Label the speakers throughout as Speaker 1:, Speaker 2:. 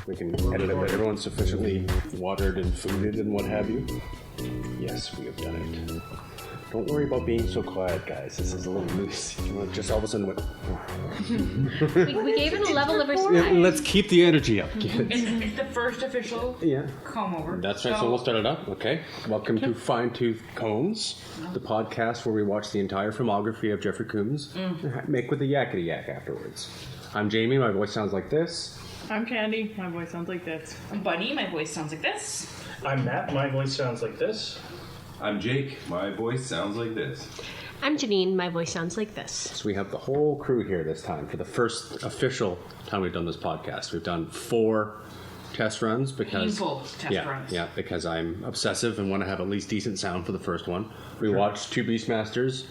Speaker 1: We can edit it, but everyone's sufficiently watered and fooded and what have you. Yes, we have done it. Don't worry about being so quiet, guys. This is a little loose. You know, just all of a sudden,
Speaker 2: we gave it a level of respect.
Speaker 1: let's keep the energy up, kids.
Speaker 3: It's the first official comb over.
Speaker 1: That's right, so we'll start it up. Okay. Welcome to Fine Tooth Combs, the podcast where we watch the entire filmography of Jeffrey Combs, make with a yakety yak afterwards. I'm Jamie, my voice sounds like this.
Speaker 4: I'm Candy, my voice sounds like this.
Speaker 3: I'm Bunny, my voice sounds like this.
Speaker 5: I'm Matt, my voice sounds like this.
Speaker 6: I'm Jake, my voice sounds like this.
Speaker 2: I'm Janine, my voice sounds like this.
Speaker 1: So we have the whole crew here this time for the first official time we've done this podcast. We've done 4 test runs because
Speaker 3: painful test runs.
Speaker 1: Yeah, because I'm obsessive and want to have at least decent sound for the first one. We watched 2 Beastmasters,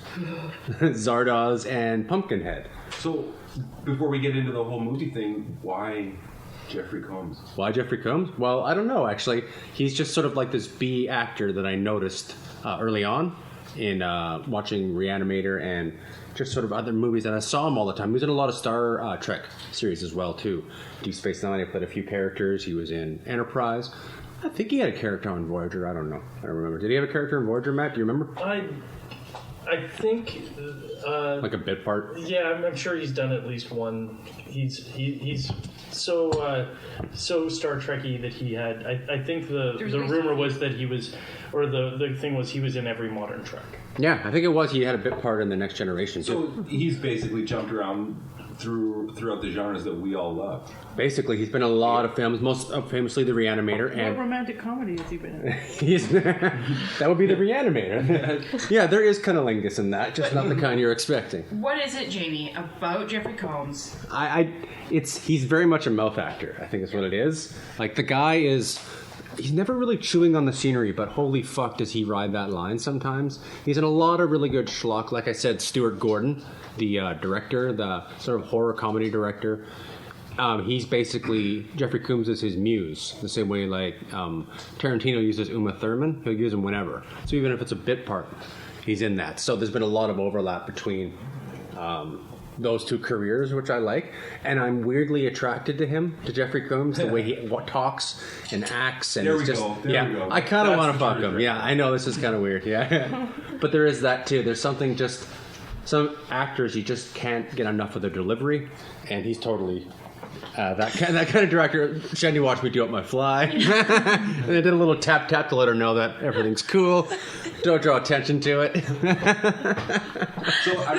Speaker 1: Zardoz, and Pumpkinhead.
Speaker 6: So, before we get into the whole movie thing, why Jeffrey Combs?
Speaker 1: Why Jeffrey Combs? Well, I don't know, actually. He's just sort of like this B actor that I noticed early on in watching Reanimator and just sort of other movies, and I saw him all the time. He was in a lot of Star Trek series as well, too. Deep Space Nine, he played a few characters. He was in Enterprise. I think he had a character on Voyager. I don't know. I don't remember. Did he have a character in Voyager, Matt? Do you remember?
Speaker 5: I think...
Speaker 1: like a bit part?
Speaker 5: Yeah, I'm sure he's done at least one. He's so Star Trekky that he had... I think the rumor was that he was... Or the thing was he was in every modern Trek.
Speaker 1: Yeah, I think it was. He had a bit part in The Next Generation, too.
Speaker 6: So, he's basically jumped around throughout the genres that we all love.
Speaker 1: Basically, he's been in a lot of films, most famously The Reanimator.
Speaker 4: What romantic comedy has he been in?
Speaker 1: That would be The Reanimator. Yeah, there is cunnilingus in that, just not the kind you're expecting.
Speaker 3: What is it, Jamie, about Jeffrey Combs?
Speaker 1: He's very much a mouth actor, I think is what it is. Like, the guy is... He's never really chewing on the scenery, but holy fuck does he ride that line sometimes. He's in a lot of really good schlock. Like I said, Stuart Gordon, the director, the sort of horror comedy director. He's basically, Jeffrey Combs is his muse, the same way like Tarantino uses Uma Thurman. He'll use him whenever. So even if it's a bit part, he's in that. So there's been a lot of overlap between those 2 careers, which I like, and I'm weirdly attracted to him, to Jeffrey Combs, the way he talks and acts, and
Speaker 6: There
Speaker 1: it's
Speaker 6: we
Speaker 1: just
Speaker 6: go. There we go.
Speaker 1: I kind of want to
Speaker 6: That's
Speaker 1: fuck
Speaker 6: the
Speaker 1: him.
Speaker 6: truth.
Speaker 1: Yeah, I know this is kind of weird. Yeah, but there is that too. There's something just some actors you just can't get enough of their delivery, and he's totally. That kind of director. Shandy watched me do up my fly, and I did a little tap to let her know that everything's cool. Don't draw attention to it.
Speaker 6: So I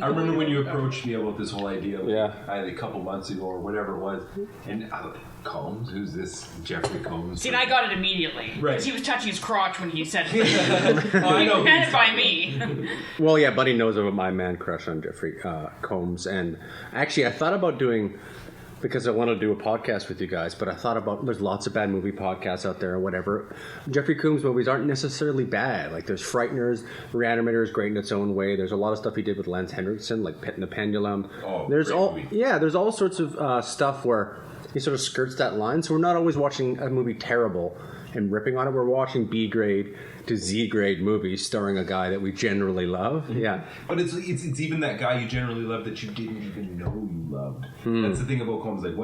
Speaker 6: remember when you approached me about this whole idea, a couple months ago or whatever it was, and I was like, Combs? Who's this Jeffrey Combs?
Speaker 3: See, and I got it immediately.
Speaker 6: Right.
Speaker 3: Because he was touching his crotch when he said it. I know. Ran it by me.
Speaker 1: Well, yeah, Buddy knows about my man crush on Jeffrey Combs, and actually, I thought about doing. Because I want to do a podcast with you guys, but I thought about there's lots of bad movie podcasts out there or whatever. Jeffrey Combs movies aren't necessarily bad. Like there's Frighteners, Reanimator is great in its own way. There's a lot of stuff he did with Lance Henriksen, like Pit and the Pendulum.
Speaker 6: Oh,
Speaker 1: there's
Speaker 6: movie.
Speaker 1: there's all sorts of stuff where he sort of skirts that line. So we're not always watching a movie terrible and ripping on it. We're watching B grade to Z grade movies starring a guy that we generally love. Yeah,
Speaker 6: but it's even that guy you generally love that you didn't even know you loved. That's the thing about Combs. Like,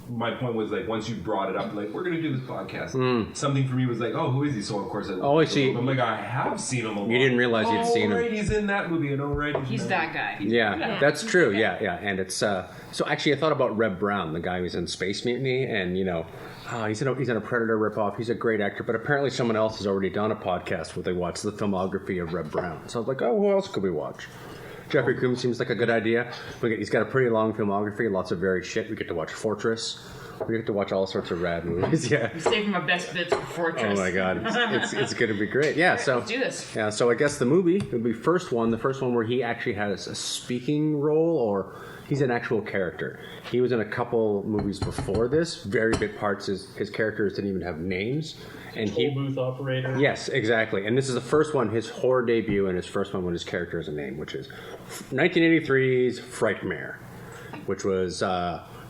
Speaker 6: my point was like once you brought it up, like we're gonna do this podcast. Something for me was like, oh, who is he? So of course I
Speaker 1: see.
Speaker 6: I'm like, I have seen him a lot.
Speaker 1: You didn't realize you'd seen him.
Speaker 6: Right, he's in that movie, and
Speaker 3: He's that guy.
Speaker 1: Yeah, that's true. Yeah, and it's so actually I thought about Reb Brown, the guy who's in Space Mutiny, and you know. He's in a Predator ripoff. He's a great actor, but apparently someone else has already done a podcast where they watch the filmography of Reb Brown. So I was like, oh, who else could we watch? Jeffrey Combs seems like a good idea. He's got a pretty long filmography, lots of varied shit. We get to watch Fortress. We get to watch all sorts of rad movies. Yeah,
Speaker 3: I'm saving my best bits for Fortress.
Speaker 1: Oh my god, it's going to be great. Yeah, so
Speaker 3: let's do this.
Speaker 1: Yeah, so I guess the movie would be the first one where he actually has a speaking role or. He's an actual character. He was in a couple movies before this, very big parts. His characters didn't even have names. And
Speaker 5: Toll booth operator.
Speaker 1: Yes, exactly. And this is the first one, his horror debut, and his first one when his character has a name, which is 1983's Frightmare, which was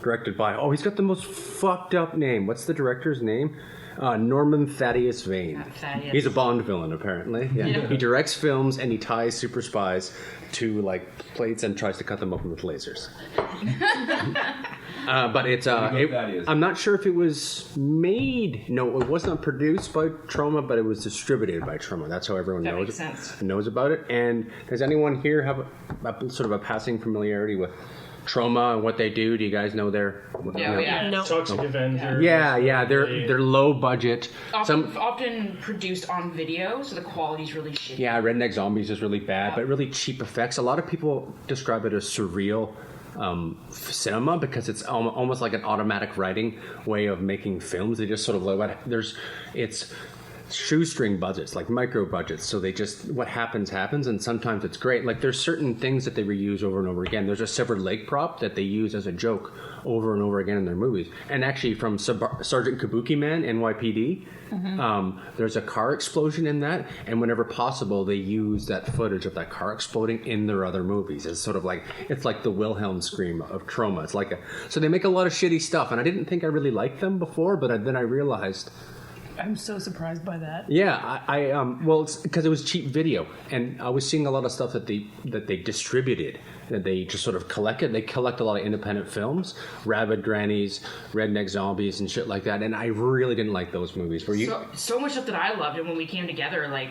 Speaker 1: directed by, he's got the most fucked up name. What's the director's name? Norman Thaddeus Vane.
Speaker 3: Thaddeus.
Speaker 1: He's a Bond villain, apparently. Yeah. He directs films and he ties super spies to like plates and tries to cut them open with lasers. But it's
Speaker 6: that is.
Speaker 1: I'm not sure if it was made. No, it was not produced by Trauma, but it was distributed by Trauma. That's how everyone
Speaker 3: That
Speaker 1: knows
Speaker 3: makes sense.
Speaker 1: knows about it. And does anyone here have a sort of a passing familiarity with Trauma and what they do? Do you guys know their?
Speaker 3: Yeah.
Speaker 2: No.
Speaker 5: Toxic Avenger.
Speaker 1: Yeah. They're low budget.
Speaker 3: Often produced on video, so the quality's really shitty.
Speaker 1: Yeah, Redneck Zombies is really bad, but really cheap effects. A lot of people describe it as surreal cinema because it's almost like an automatic writing way of making films. They just sort of it's shoestring budgets, like micro budgets. So they just, what happens, and sometimes it's great. Like there's certain things that they reuse over and over again. There's a severed leg prop that they use as a joke over and over again in their movies. And actually from Sergeant Kabuki Man, NYPD, there's a car explosion in that. And whenever possible, they use that footage of that car exploding in their other movies. It's sort of like, it's like the Wilhelm scream of Trauma. It's like so they make a lot of shitty stuff. And I didn't think I really liked them before, but then I realized,
Speaker 4: I'm so surprised by that.
Speaker 1: yeah, well, it's because it was cheap video, and I was seeing a lot of stuff that they distributed, that they just sort of collected. They collect a lot of independent films, Rabid Grannies, Redneck Zombies, and shit like that. And I really didn't like those movies. Were you?
Speaker 3: So much stuff that I loved, and when we came together, like,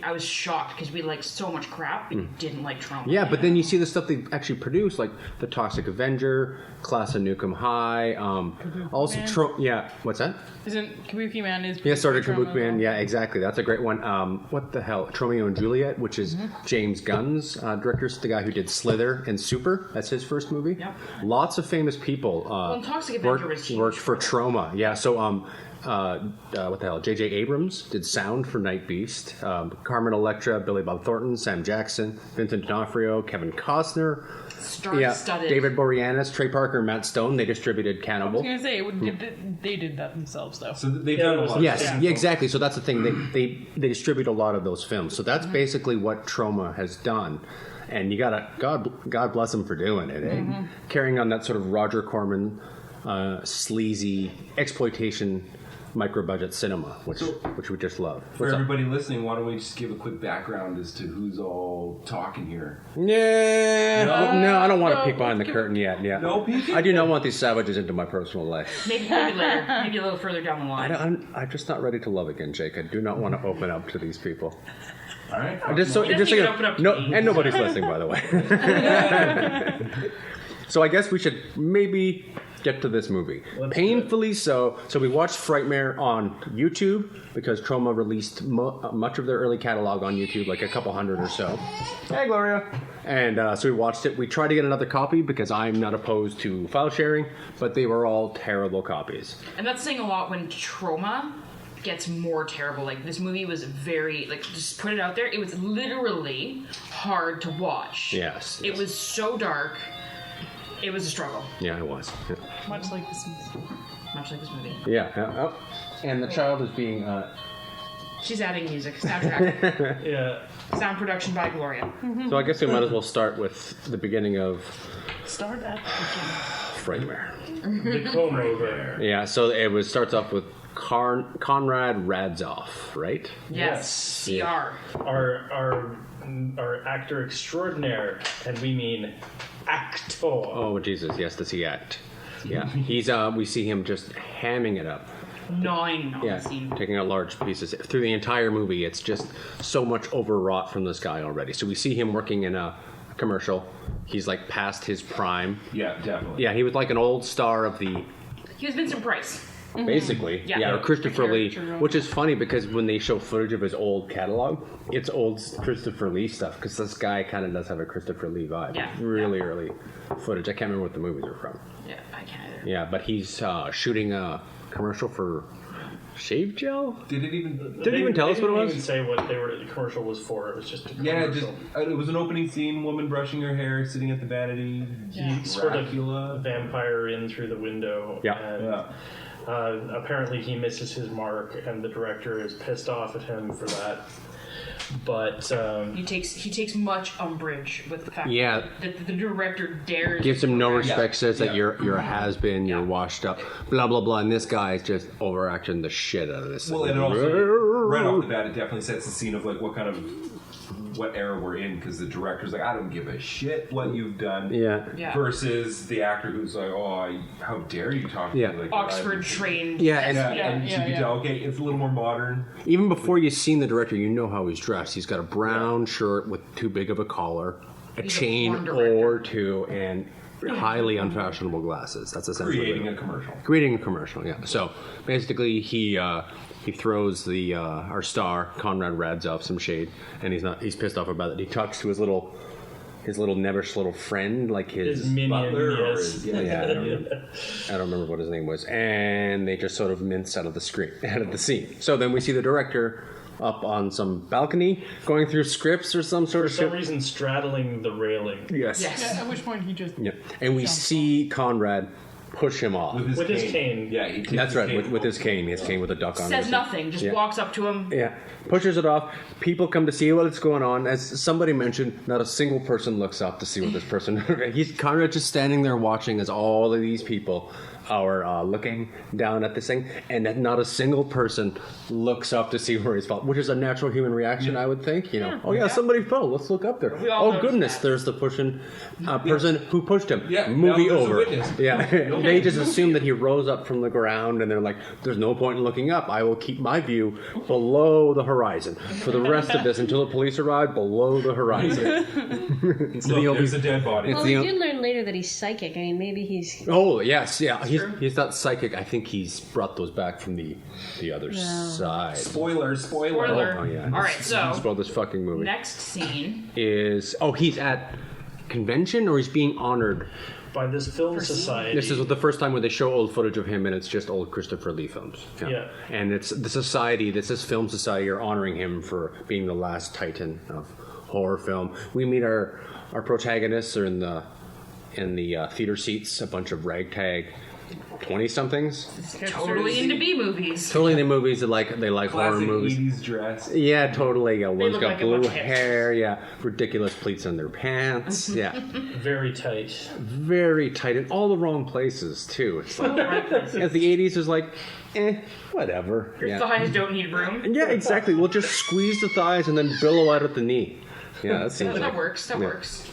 Speaker 3: I was shocked because we liked so much crap, but didn't like Trauma.
Speaker 1: Yeah, but then you see the stuff they actually produced, like The Toxic Avenger, Class of Nukem High, also yeah, what's that?
Speaker 4: Isn't Kabuki Man is...
Speaker 1: Yeah, Sergeant
Speaker 4: Trauma
Speaker 1: Kabuki Man. Yeah, exactly. That's a great one. What the hell? Romeo and Juliet, which is James Gunn's director's the guy who did Slither and Super. That's his first movie.
Speaker 3: Yep.
Speaker 1: Lots of famous people
Speaker 3: and Toxic Avenger was huge.
Speaker 1: worked for Trauma. Yeah, so what the hell? J.J. Abrams did sound for Night Beast. Carmen Electra, Billy Bob Thornton, Sam Jackson, Vincent D'Onofrio, Kevin Costner.
Speaker 3: Star-studded.
Speaker 1: David Boreanaz, Trey Parker, Matt Stone. They distributed Cannibal.
Speaker 4: I was going to say, they did that themselves, though.
Speaker 6: So they've done a lot of
Speaker 1: Yes,
Speaker 6: stuff.
Speaker 1: yeah, exactly. So that's the thing. They distribute a lot of those films. So that's basically what Trauma has done. And you gotta, God bless them for doing it, eh? Carrying on that sort of Roger Corman, sleazy exploitation micro-budget cinema, which we just love.
Speaker 6: For
Speaker 1: What's up?
Speaker 6: everybody listening, why don't we just give a quick background as to who's all talking here?
Speaker 1: Yeah, no, I don't want to
Speaker 4: No,
Speaker 1: peek behind the
Speaker 4: let's
Speaker 1: curtain yet. Yeah,
Speaker 6: No peeking?
Speaker 1: I do not want these savages into my personal life.
Speaker 3: Maybe later. Maybe a little further down the line.
Speaker 1: I'm just not ready to love again, Jake. I do not want to open up to these people.
Speaker 6: All right.
Speaker 1: Just so,
Speaker 3: He
Speaker 1: just
Speaker 3: doesn't
Speaker 1: so
Speaker 3: even
Speaker 1: you know,
Speaker 3: open up to
Speaker 1: no,
Speaker 3: me.
Speaker 1: and nobody's listening, by the way. So I guess we should maybe get to this movie. Painfully so. So we watched Frightmare on YouTube because Trauma released much of their early catalog on YouTube, like a couple hundred or so. Hey, Gloria. And so we watched it. We tried to get another copy because I'm not opposed to file sharing, but they were all terrible copies.
Speaker 3: And that's saying a lot when Trauma gets more terrible. Like, this movie was very, like, just put it out there, it was literally hard to watch.
Speaker 1: Yes.
Speaker 3: It was so dark. It was a struggle.
Speaker 1: Yeah, it was. Yeah.
Speaker 4: Much like this movie.
Speaker 3: Much like this movie.
Speaker 1: Yeah. And the child is being...
Speaker 3: She's adding music. Soundtrack.
Speaker 5: Yeah.
Speaker 3: Sound production by Gloria.
Speaker 1: So I guess we might as well start with the beginning of
Speaker 4: Start at the
Speaker 1: Frightmare.
Speaker 5: The comb over.
Speaker 1: Yeah, so it starts off with Conrad Radzoff, right?
Speaker 3: Yes. CR.
Speaker 5: Our actor extraordinaire, and we mean actor.
Speaker 1: Oh Jesus, yes, does he act? Yeah, he's we see him just hamming it up.
Speaker 3: Gnawing on
Speaker 1: Yeah,
Speaker 3: the scene.
Speaker 1: taking out large pieces through the entire movie. It's just so much overwrought from this guy already. So we see him working in a commercial. He's like past his prime.
Speaker 6: Yeah, definitely.
Speaker 1: Yeah, he was like an old star of the.
Speaker 3: He was Vincent Price.
Speaker 1: Basically,
Speaker 3: Yeah.
Speaker 1: or Christopher Lee,
Speaker 4: character.
Speaker 1: which is funny because when they show footage of his old catalog, it's old Christopher Lee stuff because this guy kind of does have a Christopher Lee vibe.
Speaker 3: Yeah.
Speaker 1: Really early footage. I can't remember what the movies are from.
Speaker 3: Yeah, I can't either.
Speaker 1: Yeah, but he's shooting a commercial for shave gel.
Speaker 6: Did it even?
Speaker 1: Did it even tell us what it
Speaker 5: They
Speaker 1: was?
Speaker 5: didn't even say what the commercial was for. It was just a
Speaker 6: Yeah,
Speaker 5: commercial.
Speaker 6: it was an opening scene. Woman brushing her hair, sitting at the vanity.
Speaker 5: He sort of
Speaker 6: Dracula.
Speaker 5: vampire in through the window.
Speaker 1: Yeah.
Speaker 5: And,
Speaker 6: Yeah.
Speaker 5: apparently he misses his mark, and the director is pissed off at him for that. But
Speaker 3: He takes much umbrage with the fact
Speaker 1: Yeah.
Speaker 3: that the director dares
Speaker 1: Gives him no respect. Says that
Speaker 6: Yeah.
Speaker 1: you're a has been. You're
Speaker 3: Yeah.
Speaker 1: washed up. Blah blah blah. And this guy is just overacting the shit out of this.
Speaker 6: Well,
Speaker 1: thing.
Speaker 6: and also right off the bat, it definitely sets the scene of like what kind of what era we're in, because the director's like, I don't give a shit what you've done.
Speaker 3: Yeah.
Speaker 6: Versus the actor who's like, how dare you talk to me like
Speaker 3: Oxford trained.
Speaker 1: Yeah, and
Speaker 6: and you can tell, okay, it's a little more modern.
Speaker 1: even before you've seen the director, you know how he's dressed. He's got a brown shirt with too big of a collar, a
Speaker 3: He's a
Speaker 1: chain
Speaker 3: porn director.
Speaker 1: or two, and highly unfashionable glasses. That's essentially
Speaker 6: Creating a commercial.
Speaker 1: Creating a commercial, yeah. So basically, he throws the our star Conrad Radzov some shade, and he's pissed off about it. He talks to his little nebbish little friend, like his
Speaker 5: His minion,
Speaker 6: butler or
Speaker 5: yes.
Speaker 6: his-
Speaker 1: yeah, I don't remember what his name was, and they just sort of mince out of the scene. So then we see the director up on some balcony going through scripts or some sort
Speaker 5: For
Speaker 1: of
Speaker 5: some
Speaker 1: shit.
Speaker 5: reason, straddling the railing.
Speaker 1: Yes.
Speaker 3: Yes.
Speaker 4: At which point he just
Speaker 1: Yeah. And we see Conrad push him off.
Speaker 5: With his cane.
Speaker 6: Yeah, he takes
Speaker 1: That's
Speaker 6: his
Speaker 1: right,
Speaker 6: cane.
Speaker 1: with his cane. His cane with a duck on it.
Speaker 3: Says nothing. Just
Speaker 1: Yeah.
Speaker 3: walks up to him.
Speaker 1: Yeah, pushes it off. People come to see what's going on. As somebody mentioned, not a single person looks up to see what this person. He's Conrad just standing there watching as all of these people are looking down at this thing, and that not a single person looks up to see where he's fallen, which is a natural human reaction, I would think. Oh yeah, somebody fell. Let's look up there.
Speaker 3: We all
Speaker 1: Oh
Speaker 3: noticed
Speaker 1: goodness,
Speaker 3: that.
Speaker 1: there's the person who pushed him.
Speaker 6: Yeah,
Speaker 1: Movie
Speaker 6: now there's a
Speaker 1: over.
Speaker 6: witness.
Speaker 1: Yeah, they just assume that he rose up from the ground, and they're like, "There's no point in looking up. I will keep my view below the horizon for the rest of this until the police arrive. Below the horizon." It's the
Speaker 6: Look,
Speaker 1: only-
Speaker 6: there's a dead body.
Speaker 2: Well,
Speaker 1: the
Speaker 2: we
Speaker 1: o-
Speaker 2: did learn later that he's psychic. I mean, maybe he's.
Speaker 1: Oh yes, yeah. He's not psychic. I think he's brought those back from the other side.
Speaker 6: Spoiler.
Speaker 3: Spoiler.
Speaker 1: Oh yeah.
Speaker 3: All right, so
Speaker 1: spoiled this fucking movie.
Speaker 3: next scene.
Speaker 1: Is he's at convention or he's being honored.
Speaker 5: By this film society.
Speaker 1: This is the first time where they show old footage of him, and it's just old Christopher Lee films.
Speaker 5: Yeah.
Speaker 1: And it's the society. This is Film Society are honoring him for being the last titan of horror film. We meet our protagonists are in the theater seats, a bunch of ragtag 20-somethings.
Speaker 3: Totally into B movies.
Speaker 1: Totally the movies that they like horror
Speaker 6: Classic
Speaker 1: movies.
Speaker 6: 80s dress.
Speaker 1: Yeah, totally. Yeah, one's
Speaker 3: look
Speaker 1: got
Speaker 3: like a
Speaker 1: blue
Speaker 3: bunch of hipsters.
Speaker 1: hair. Yeah, ridiculous pleats on their pants. Yeah,
Speaker 5: Very tight.
Speaker 1: very tight in all the wrong places too. It's like as the '80s was like, whatever.
Speaker 3: Your
Speaker 1: Yeah,
Speaker 3: thighs don't need room.
Speaker 1: yeah, exactly. We'll just squeeze the thighs and then billow out at the knee. Yeah, that seems
Speaker 3: That
Speaker 1: like
Speaker 3: works. That
Speaker 1: yeah.
Speaker 3: works.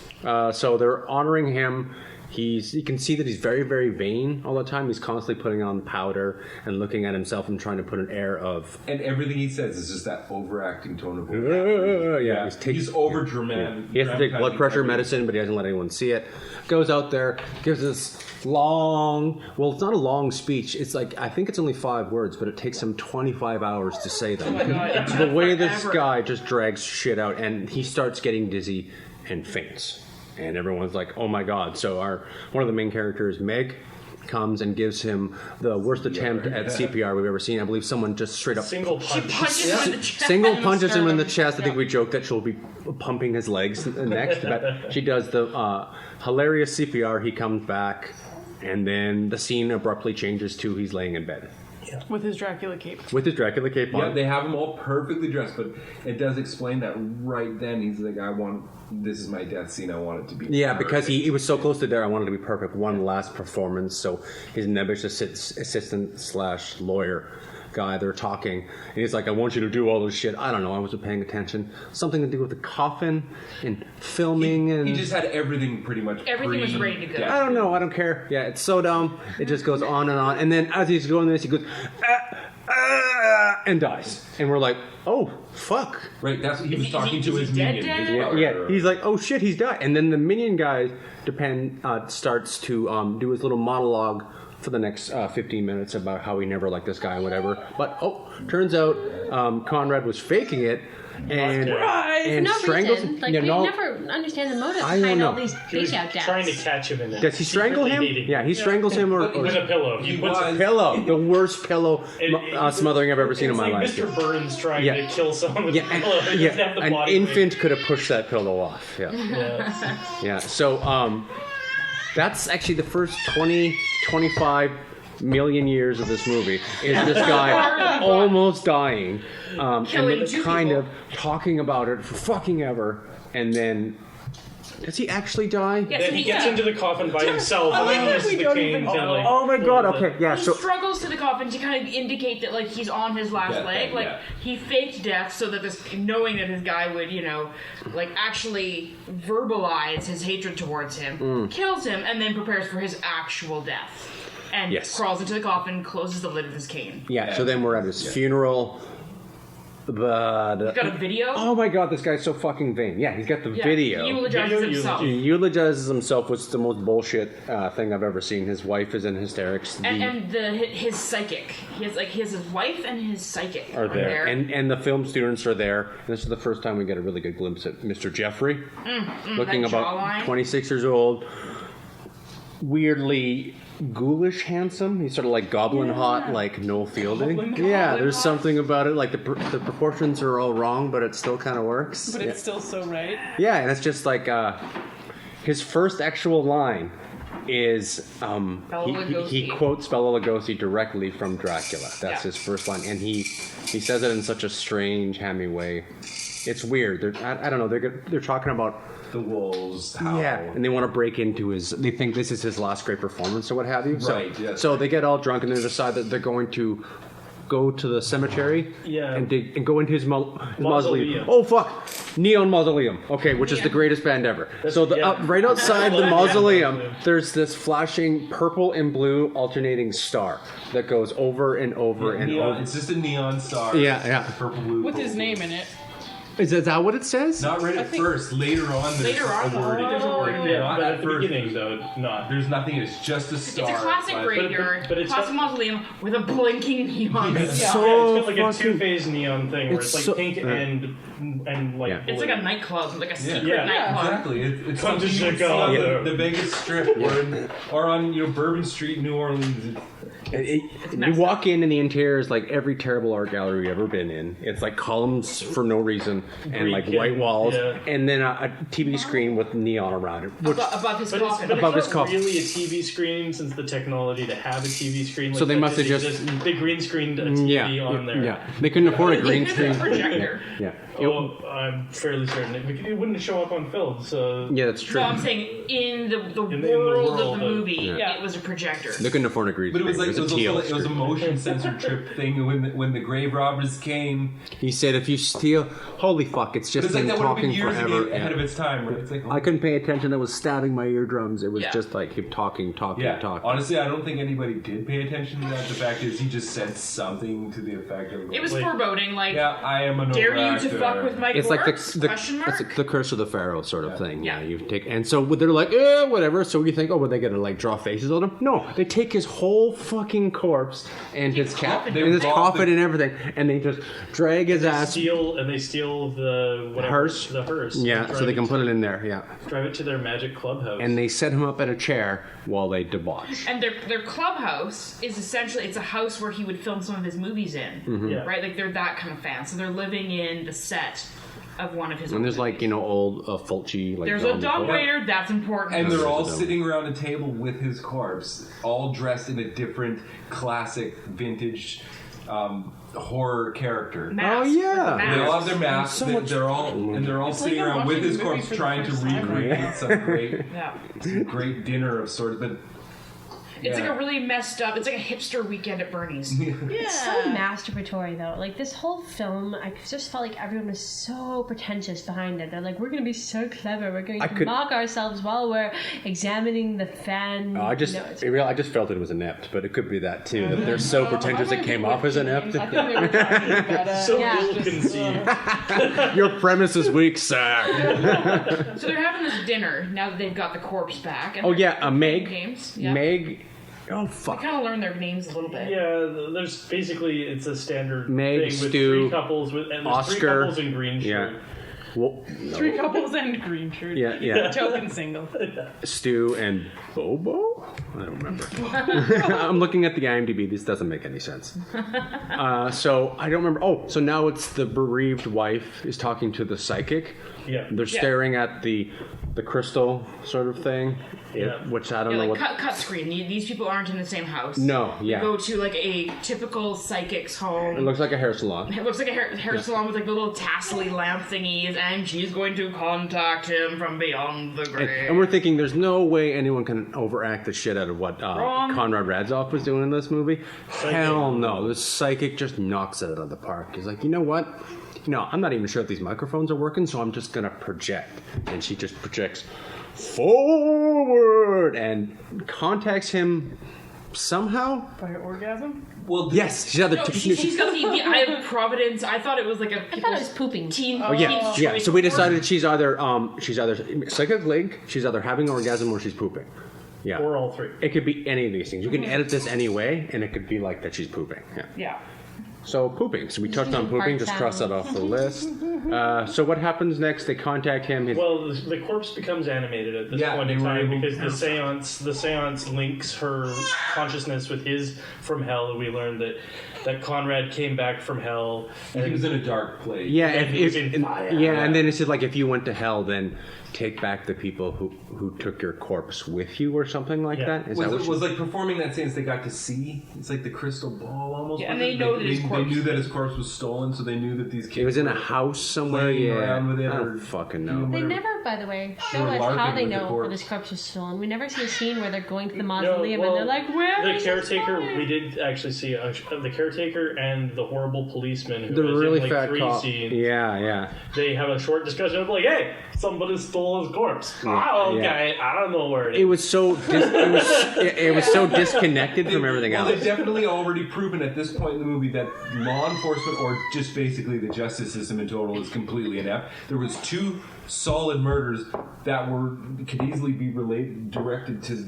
Speaker 1: So they're honoring him. You can see that he's very, very vain all the time. He's constantly putting on powder and looking at himself and trying to put an air of
Speaker 6: And everything he says is just that overacting tone of
Speaker 1: yeah.
Speaker 6: He's over dramatic.
Speaker 1: He has to take blood pressure medicine, but he doesn't let anyone see it. Goes out there, gives this long, well, it's not a long speech. It's like, I think it's only 5 words, but it takes him 25 hours to say them.
Speaker 3: Oh my God, it
Speaker 1: The
Speaker 3: took
Speaker 1: way this
Speaker 3: forever.
Speaker 1: guy just drags shit out, and he starts getting dizzy and faints. And everyone's like, oh my God. So one of the main characters, Meg, comes and gives him the worst attempt at CPR we've ever seen. I believe someone just straight up
Speaker 5: Single punch.
Speaker 3: Punches him in the chest.
Speaker 1: single punches him in the chest. I think we joked that she'll be pumping his legs next, but she does the hilarious CPR. He comes back, and then the scene abruptly changes to he's laying in bed
Speaker 4: with his Dracula cape.
Speaker 1: with his Dracula cape on.
Speaker 6: Yeah, they have him all perfectly dressed, but it does explain that right then. He's like, this is my death scene. I want it to be.
Speaker 1: Yeah, because
Speaker 6: perfect."
Speaker 1: he was so close to there. I wanted to be perfect. One last performance. So his nebbish assistant / lawyer guy, they're talking, and he's like, I want you to do all this shit. I don't know. I wasn't paying attention. Something to do with the coffin and filming and.
Speaker 6: He just had everything pretty much.
Speaker 3: Everything was ready to go.
Speaker 1: I don't know. I don't care. Yeah, it's so dumb. It just goes on and on. And then as he's doing this, he goes, and dies. And we're like, oh, fuck.
Speaker 6: Right, that's what he was
Speaker 3: he-
Speaker 6: talking
Speaker 3: is
Speaker 6: to
Speaker 3: he
Speaker 6: his
Speaker 3: dead
Speaker 6: minion.
Speaker 3: dead?
Speaker 6: his
Speaker 1: Yeah,
Speaker 6: brother.
Speaker 1: yeah. He's like, oh shit, he's died. And then the minion guy starts to do his little monologue for the next 15 minutes about how he never liked this guy and whatever. But turns out Conrad was faking it and
Speaker 2: For no
Speaker 1: strangles
Speaker 2: reason.
Speaker 1: him.
Speaker 2: Like,
Speaker 1: Yeah,
Speaker 2: we
Speaker 1: no,
Speaker 2: never understand the motive
Speaker 1: I don't
Speaker 2: behind all
Speaker 1: know.
Speaker 2: these
Speaker 5: He was
Speaker 2: fake out deaths.
Speaker 5: trying to catch him in it.
Speaker 1: does he strangle him?
Speaker 5: Secretly hating
Speaker 1: Yeah, he strangles him or
Speaker 5: With a pillow. He puts
Speaker 6: was-
Speaker 5: a
Speaker 1: pillow. The worst pillow
Speaker 5: It-
Speaker 1: smothering I've ever seen in
Speaker 5: it's
Speaker 1: my
Speaker 5: like
Speaker 1: life.
Speaker 5: Mr. Burns trying
Speaker 1: Yeah.
Speaker 5: to kill someone with
Speaker 1: Yeah,
Speaker 5: a pillow. He doesn't have the
Speaker 1: an
Speaker 5: body weight.
Speaker 1: infant could have pushed that pillow off. Yeah.
Speaker 5: Yeah.
Speaker 1: Yeah, so that's actually the first 25 million years of this movie is this guy almost dying and
Speaker 3: Killing
Speaker 1: then
Speaker 3: two
Speaker 1: kind
Speaker 3: people.
Speaker 1: of talking about it for fucking ever and then Does he actually die?
Speaker 3: Yeah,
Speaker 5: Then
Speaker 3: so
Speaker 5: he gets into the coffin by himself
Speaker 4: I
Speaker 5: and
Speaker 4: like
Speaker 5: then
Speaker 4: that
Speaker 5: uses
Speaker 4: we
Speaker 5: the
Speaker 4: don't
Speaker 5: cane
Speaker 4: even
Speaker 5: to
Speaker 4: know.
Speaker 5: like.
Speaker 1: Oh my god, okay, yeah,
Speaker 3: he
Speaker 1: so...
Speaker 3: struggles to the coffin to kind of indicate that like he's on his last
Speaker 6: Yeah,
Speaker 3: leg. Like
Speaker 6: yeah.
Speaker 3: he faked death so that this, knowing that his guy would, like actually verbalize his hatred towards him, kills him, and then prepares for his actual death. And
Speaker 1: Yes.
Speaker 3: crawls into the coffin, closes the lid with his cane.
Speaker 1: Yeah, so then we're at his funeral. But
Speaker 3: He's got a video.
Speaker 1: oh my god, this guy's so fucking vain. Yeah, he's got the
Speaker 3: Yeah,
Speaker 1: video.
Speaker 3: He eulogizes
Speaker 5: Video
Speaker 3: himself.
Speaker 1: He eulogizes himself, which is the most bullshit thing I've ever seen. His wife is in hysterics.
Speaker 3: And his psychic. He has his wife and his psychic
Speaker 1: Are there. And the film students are there. And this is the first time we get a really good glimpse at Mr. Jeffrey, looking
Speaker 3: that
Speaker 1: about
Speaker 3: jawline.
Speaker 1: 26 years old, weirdly ghoulish handsome. He's sort of like goblin hot, like Noel Fielding. Yeah, there's
Speaker 3: hot.
Speaker 1: something about it. Like the proportions are all wrong, but it still kind of works.
Speaker 4: But it's still so right.
Speaker 1: Yeah, and it's just like his first actual line is
Speaker 3: Bela
Speaker 1: he
Speaker 3: Lugosi.
Speaker 1: quotes Bela Lugosi directly from Dracula. That's
Speaker 3: Yeah.
Speaker 1: his first line, and he says it in such a strange, hammy way. It's weird. I don't know. They're talking about
Speaker 6: The wolves. How?
Speaker 1: yeah, and they want to break into his. They think this is his last great performance or what have you. So,
Speaker 6: Right, yes.
Speaker 1: So they get all drunk and they decide that they're going to go to the cemetery
Speaker 5: Yeah.
Speaker 1: and go into his mausoleum.
Speaker 5: Mausoleum.
Speaker 1: Oh fuck, Neon Mausoleum. Okay, which is the greatest band ever. So
Speaker 5: yeah.
Speaker 1: right outside the mausoleum, there's this flashing purple and blue alternating star that goes over and over and
Speaker 6: Neon,
Speaker 1: over.
Speaker 6: it's just a neon star.
Speaker 1: Yeah.
Speaker 6: Purple, blue.
Speaker 4: With his
Speaker 6: purple.
Speaker 4: name in it.
Speaker 1: Is that what it says?
Speaker 6: Not right at first. Later on, there's
Speaker 3: Later on,
Speaker 6: a wording.
Speaker 3: there's a wording.
Speaker 5: Yeah,
Speaker 6: Not
Speaker 5: but
Speaker 6: at
Speaker 5: at the
Speaker 6: first.
Speaker 5: beginning though, not.
Speaker 6: There's nothing. It's just a star.
Speaker 3: It's a classic
Speaker 6: but-
Speaker 3: graveyard,
Speaker 5: but it's
Speaker 3: classic
Speaker 5: got-
Speaker 3: mausoleum with a blinking neon.
Speaker 5: Yeah,
Speaker 1: So
Speaker 5: it's got like a
Speaker 1: fucking-
Speaker 5: two-phase neon thing where
Speaker 1: It's
Speaker 5: it's like
Speaker 1: so-
Speaker 5: pink and like
Speaker 1: Yeah.
Speaker 3: It's
Speaker 5: blue.
Speaker 3: like a nightclub, like a secret
Speaker 5: Yeah.
Speaker 3: nightclub.
Speaker 6: Exactly. It's
Speaker 5: Come to
Speaker 6: something you would see
Speaker 5: Chicago.
Speaker 6: on the Vegas Strip or on Bourbon Street, New Orleans.
Speaker 1: You walk in and the interior is like every terrible art gallery you've ever been in. It's like columns for no reason and like
Speaker 5: Greek
Speaker 1: white
Speaker 5: and-
Speaker 1: walls,
Speaker 5: yeah.
Speaker 1: and then a TV screen with neon around it. Which,
Speaker 3: Above his
Speaker 5: But it's,
Speaker 3: coffin.
Speaker 5: but
Speaker 1: Above
Speaker 5: it's
Speaker 1: his
Speaker 5: not
Speaker 1: coffin.
Speaker 5: really a TV screen since the technology to have a TV screen. Like
Speaker 1: So they
Speaker 5: that
Speaker 1: must have
Speaker 5: didn't
Speaker 1: just-
Speaker 5: exist. They green screened a TV on there.
Speaker 1: Yeah, they couldn't afford a green
Speaker 3: It's a
Speaker 1: screen.
Speaker 3: projector.
Speaker 1: Yeah,
Speaker 5: Oh, I'm fairly certain it wouldn't show up on film. So
Speaker 1: yeah, that's true.
Speaker 3: No, I'm saying in the
Speaker 5: the
Speaker 3: world of
Speaker 5: world
Speaker 3: the
Speaker 5: of-
Speaker 3: movie,
Speaker 4: Yeah.
Speaker 3: it was a projector.
Speaker 1: They couldn't afford a green
Speaker 6: But it
Speaker 1: screen.
Speaker 6: was like
Speaker 1: it was a teal
Speaker 6: it was a
Speaker 1: screen.
Speaker 6: motion sensor trip thing when the grave robbers came.
Speaker 1: He said, "If you steal, holy fuck, it's
Speaker 6: But
Speaker 1: just
Speaker 6: it's like
Speaker 1: him
Speaker 6: that would have been
Speaker 1: talking
Speaker 6: years
Speaker 1: forever."
Speaker 6: ahead of its time, right? It's like
Speaker 1: I couldn't pay attention. That was stabbing my eardrums. It was
Speaker 3: Yeah.
Speaker 1: just like him talking.
Speaker 6: yeah.
Speaker 1: talking.
Speaker 6: Honestly, I don't think anybody did pay attention to that. The fact is, he just said something to the effect of,
Speaker 3: It was
Speaker 5: Like-
Speaker 3: foreboding, like,
Speaker 6: "Yeah, I am an
Speaker 3: dare you
Speaker 6: overactor."
Speaker 3: to fuck with my
Speaker 1: It's like
Speaker 3: corpse?
Speaker 1: the
Speaker 3: Question mark?
Speaker 1: it's like the curse of the pharaoh sort of thing. Yeah,
Speaker 3: Yeah.
Speaker 1: you take and so they're like, whatever. So you think, oh, well, they gonna like draw faces on him? No, they take his whole fucking corpse and his
Speaker 3: coffin.
Speaker 1: and his
Speaker 6: They rob
Speaker 1: coffin
Speaker 6: the-
Speaker 1: and everything, and they just drag his ass.
Speaker 5: steal the whatever
Speaker 1: Hearse?
Speaker 5: the hearse.
Speaker 1: Yeah,
Speaker 5: and
Speaker 1: so they can
Speaker 5: drive
Speaker 1: put it in there. Yeah,
Speaker 5: drive it to their magic clubhouse.
Speaker 1: and they set him up at a chair while they debauch.
Speaker 3: And their clubhouse is essentially, it's a house where he would film some of his movies in.
Speaker 1: Mm-hmm.
Speaker 5: Yeah.
Speaker 3: Right? Like, they're that kind of fan. So they're living in the set of one of his
Speaker 1: And
Speaker 3: old
Speaker 1: there's like
Speaker 3: movies.
Speaker 1: old Fulci like.
Speaker 3: There's a
Speaker 1: zombie
Speaker 3: dog
Speaker 1: horror.
Speaker 3: waiter, that's important.
Speaker 6: And they're all
Speaker 1: Dumb.
Speaker 6: sitting around a table with his corpse, all dressed in a different classic vintage horror character.
Speaker 3: Masks,
Speaker 1: Oh, yeah.
Speaker 3: with the
Speaker 6: They all have
Speaker 3: masks.
Speaker 6: their masks.
Speaker 1: So
Speaker 6: They-
Speaker 1: much-
Speaker 6: they're all
Speaker 4: It's
Speaker 6: sitting
Speaker 4: like I'm
Speaker 6: around with
Speaker 4: watching
Speaker 6: his
Speaker 4: the movie
Speaker 6: corpse,
Speaker 4: for the
Speaker 6: trying to
Speaker 4: first time,
Speaker 6: recreate
Speaker 3: Yeah.
Speaker 6: some great dinner of sorts. But
Speaker 3: It's
Speaker 6: yeah.
Speaker 3: like a really messed up, it's like a hipster weekend at Bernie's.
Speaker 2: It's so masturbatory, though. Like, this whole film, I just felt like everyone was so pretentious behind it. They're like, we're going to be so clever. We're going
Speaker 1: I
Speaker 2: to
Speaker 1: could-
Speaker 2: mock ourselves while we're examining the fan.
Speaker 1: I just, I just felt it was inept, but it could be that too. That they're so pretentious it came off as inept.
Speaker 4: I think they were trying to get better.
Speaker 5: so
Speaker 2: Yeah.
Speaker 5: ill-conceived.
Speaker 1: Your premise is weak, sir.
Speaker 3: So they're having this dinner now that they've got the corpse back. And
Speaker 1: Oh
Speaker 3: they're
Speaker 1: yeah,
Speaker 3: playing
Speaker 1: Meg.
Speaker 3: games. Yeah.
Speaker 1: Meg. Oh
Speaker 3: I
Speaker 1: fuck.
Speaker 3: kind of learned their names a little bit.
Speaker 5: Yeah, there's basically it's a standard
Speaker 1: Meg,
Speaker 5: thing with
Speaker 1: Stu,
Speaker 5: three couples with and there's three
Speaker 1: Oscar.
Speaker 5: couples in green shirt.
Speaker 1: Yeah. Well, no.
Speaker 4: 3 couples and green shirt.
Speaker 1: Yeah.
Speaker 4: Token single.
Speaker 1: Stu and Bobo? I don't remember. I'm looking at the IMDb. This doesn't make any sense. So I don't remember. Oh, so now it's the bereaved wife is talking to the psychic.
Speaker 5: Yeah.
Speaker 1: They're staring at the crystal sort of thing,
Speaker 5: Yeah.
Speaker 1: which I don't
Speaker 3: Yeah,
Speaker 1: know
Speaker 3: like
Speaker 1: what.
Speaker 3: cut screen. These people aren't in the same house.
Speaker 1: No, yeah.
Speaker 3: You go to like a typical psychic's home.
Speaker 1: It looks like a hair salon.
Speaker 3: It looks like a hair salon with like the little tassely lamp thingies, and she's going to contact him from beyond the grave.
Speaker 1: And we're thinking there's no way anyone can overact the shit out of what Conrad Radzoff was doing in this movie. Hell no. The psychic just knocks it out of the park. He's like, you know what? No, I'm not even sure if these microphones are working, so I'm just going to project. And she just projects forward and contacts him somehow.
Speaker 4: By her orgasm?
Speaker 6: Well,
Speaker 1: Yes, she's either
Speaker 3: No, she's got the eye of Providence. I thought it was like a.
Speaker 2: I thought it was pooping.
Speaker 3: Teen.
Speaker 1: Oh yeah. So we decided she's either psychic link, she's either having an orgasm or she's pooping. Yeah.
Speaker 5: Or all three.
Speaker 1: It could be any of these things. You can edit this any way, and it could be like that she's pooping. Yeah.
Speaker 3: Yeah.
Speaker 1: So pooping. So we touched on
Speaker 2: Fart
Speaker 1: pooping. Just cross that off the list. So what happens next? They contact him.
Speaker 5: Well, the corpse becomes animated at this point in time because the seance links her consciousness with his from hell. We learned that Conrad came back from hell.
Speaker 6: he was in a dark place.
Speaker 1: Yeah,
Speaker 5: And he was in fire.
Speaker 1: and then it said like if you went to hell, then take back the people who took your corpse with you or something like
Speaker 5: Yeah.
Speaker 1: that. Is
Speaker 6: Was
Speaker 1: that what
Speaker 6: it
Speaker 1: she-
Speaker 6: was like performing that scene they got to see? It's like the crystal ball almost.
Speaker 3: Yeah, and
Speaker 6: was
Speaker 3: they
Speaker 6: it?
Speaker 3: know that his
Speaker 6: They
Speaker 3: corpse-
Speaker 6: knew that his corpse was stolen, so they knew that these kids.
Speaker 1: It was in a
Speaker 6: were
Speaker 1: house somewhere.
Speaker 6: playing
Speaker 1: Yeah,
Speaker 6: around with it
Speaker 1: I
Speaker 6: or
Speaker 1: don't fucking know.
Speaker 6: doing
Speaker 2: They
Speaker 6: whatever.
Speaker 2: never, by the way, show
Speaker 6: were
Speaker 2: us how
Speaker 6: larking
Speaker 2: they
Speaker 6: with the
Speaker 2: know
Speaker 6: corpse.
Speaker 2: that his corpse was stolen. We never see a scene where they're going to the
Speaker 5: No,
Speaker 2: mausoleum
Speaker 5: well,
Speaker 2: and they're like, "Where
Speaker 5: the
Speaker 2: is
Speaker 5: caretaker?
Speaker 2: his body?"
Speaker 5: We did actually see the caretaker and the horrible policeman who
Speaker 1: The
Speaker 5: was
Speaker 1: really
Speaker 5: in like
Speaker 1: fat
Speaker 5: 3
Speaker 1: cop.
Speaker 5: scenes.
Speaker 1: Yeah.
Speaker 5: They have a short discussion of like, "Hey, somebody stole his corpse." Oh, okay, I don't know where
Speaker 1: It was so it was so disconnected from everything
Speaker 6: Well,
Speaker 1: else.
Speaker 6: they've definitely already proven at this point in the movie that law enforcement, or just basically the justice system in total, is completely inept. There was 2 solid murders that could easily be directed to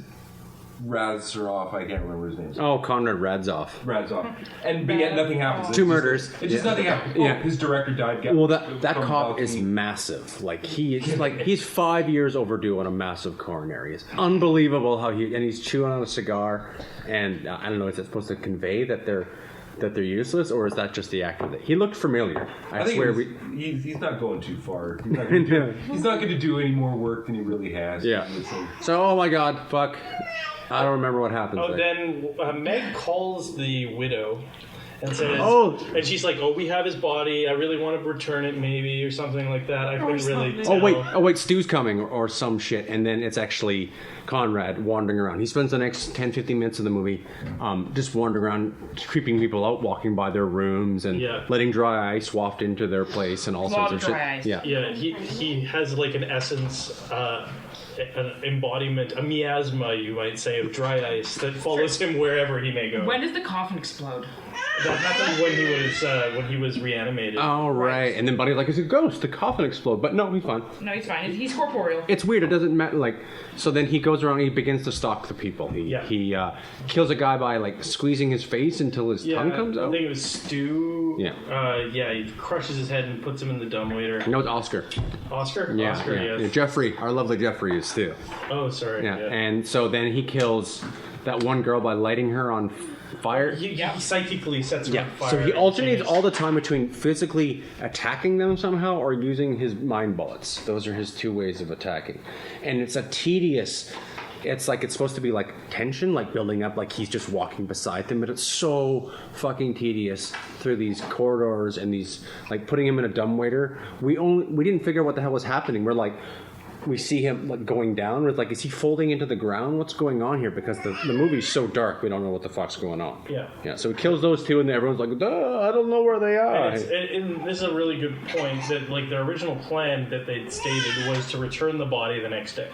Speaker 6: Razorov. I can't remember his name.
Speaker 1: Oh, Conrad Radzoff.
Speaker 6: Razorov, and yet nothing happens. It's
Speaker 1: 2
Speaker 6: just-
Speaker 1: murders.
Speaker 6: It's just
Speaker 1: Yeah.
Speaker 6: nothing happens.
Speaker 1: Yeah.
Speaker 6: His director died.
Speaker 1: Well, that
Speaker 6: from
Speaker 1: cop is
Speaker 6: balcony.
Speaker 1: massive. Like he's 5 years overdue on a massive coronary. It's unbelievable how he's chewing on a cigar, and I don't know. Is it supposed to convey that they're useless, or is that just the actor? That he looked familiar. I
Speaker 6: think
Speaker 1: swear.
Speaker 6: he's not going too far. He's not going to do any more work than he really has.
Speaker 1: Yeah. So, oh my God, fuck. I don't remember what happens.
Speaker 5: Oh,
Speaker 1: there.
Speaker 5: then Meg calls the widow and says,
Speaker 1: Oh.
Speaker 5: and she's like, "Oh, we have his body. I really want to return it, maybe, or something like that." I couldn't really.
Speaker 4: something.
Speaker 5: Tell.
Speaker 1: Oh wait, Stu's coming or some shit, and then it's actually Conrad wandering around. He spends the next 10-15 minutes of the movie just wandering around, creeping people out, walking by their rooms, and
Speaker 5: Yeah.
Speaker 1: letting dry ice waft into their place and all sorts of shit.
Speaker 3: Dry ice.
Speaker 1: Yeah.
Speaker 5: Yeah, he has like an essence, an embodiment, a miasma, you might say, of dry ice that follows him wherever he may go.
Speaker 3: When does the coffin explode?
Speaker 5: That happened when he was reanimated.
Speaker 1: Oh right. And then Buddy's like, "It's a ghost. The coffin exploded." But no, he's fine.
Speaker 3: No, he's fine. He's corporeal.
Speaker 1: It's weird. It doesn't matter. Like, so then he goes around. He begins to stalk the people. He kills a guy by like squeezing his face until his tongue comes
Speaker 5: I
Speaker 1: out.
Speaker 5: think it was Stu.
Speaker 1: Yeah.
Speaker 5: He crushes his head and puts him in the dumbwaiter.
Speaker 1: No, it's Oscar.
Speaker 5: Oscar?
Speaker 1: Yeah,
Speaker 5: Oscar,
Speaker 1: yeah.
Speaker 5: yes.
Speaker 1: Jeffrey, our lovely Jeffrey is too.
Speaker 5: Oh, sorry.
Speaker 1: Yeah. And so then he kills that one girl by lighting her on fire.
Speaker 5: He psychically sets her
Speaker 1: Yeah.
Speaker 5: on fire.
Speaker 1: So he
Speaker 5: and
Speaker 1: alternates
Speaker 5: changes-
Speaker 1: all the time between physically attacking them somehow or using his mind bullets. Those are his 2 ways of attacking. And it's a tedious. It's like it's supposed to be like tension, like building up, like he's just walking beside them, but it's so fucking tedious through these corridors and these like putting him in a dumbwaiter. We didn't figure out what the hell was happening. We're like, we see him like going down. We're like, is he folding into the ground? What's going on here? Because the movie's so dark, we don't know what the fuck's going on.
Speaker 5: Yeah.
Speaker 1: So he kills those 2, and then everyone's like, duh, I don't know where they are.
Speaker 5: And this is a really good point that like their original plan that they'd stated was to return the body the next day.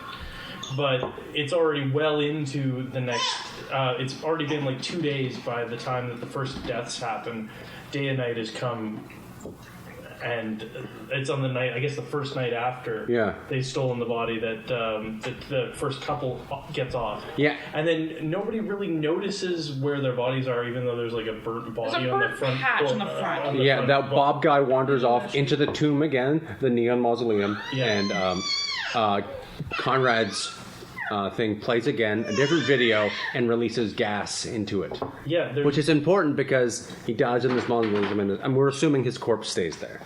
Speaker 5: But it's already well into the next. It's already been like 2 days by the time that the first deaths happen. Day and night has come, and it's on the night. I guess the first night after they've stolen the body that the first couple gets off.
Speaker 1: Yeah.
Speaker 5: And then nobody really notices where their bodies are, even though there's like a burnt body
Speaker 3: There's a
Speaker 5: on the
Speaker 3: burnt
Speaker 5: front.
Speaker 3: patch on the front.
Speaker 5: on the
Speaker 1: Yeah,
Speaker 5: front
Speaker 1: that Bob guy wanders off into the tomb again, the neon mausoleum, and Conrad's thing plays again, a different video, and releases gas into it.
Speaker 5: Yeah,
Speaker 1: Which is important because he dies in this mausoleum, and we're assuming his corpse stays there.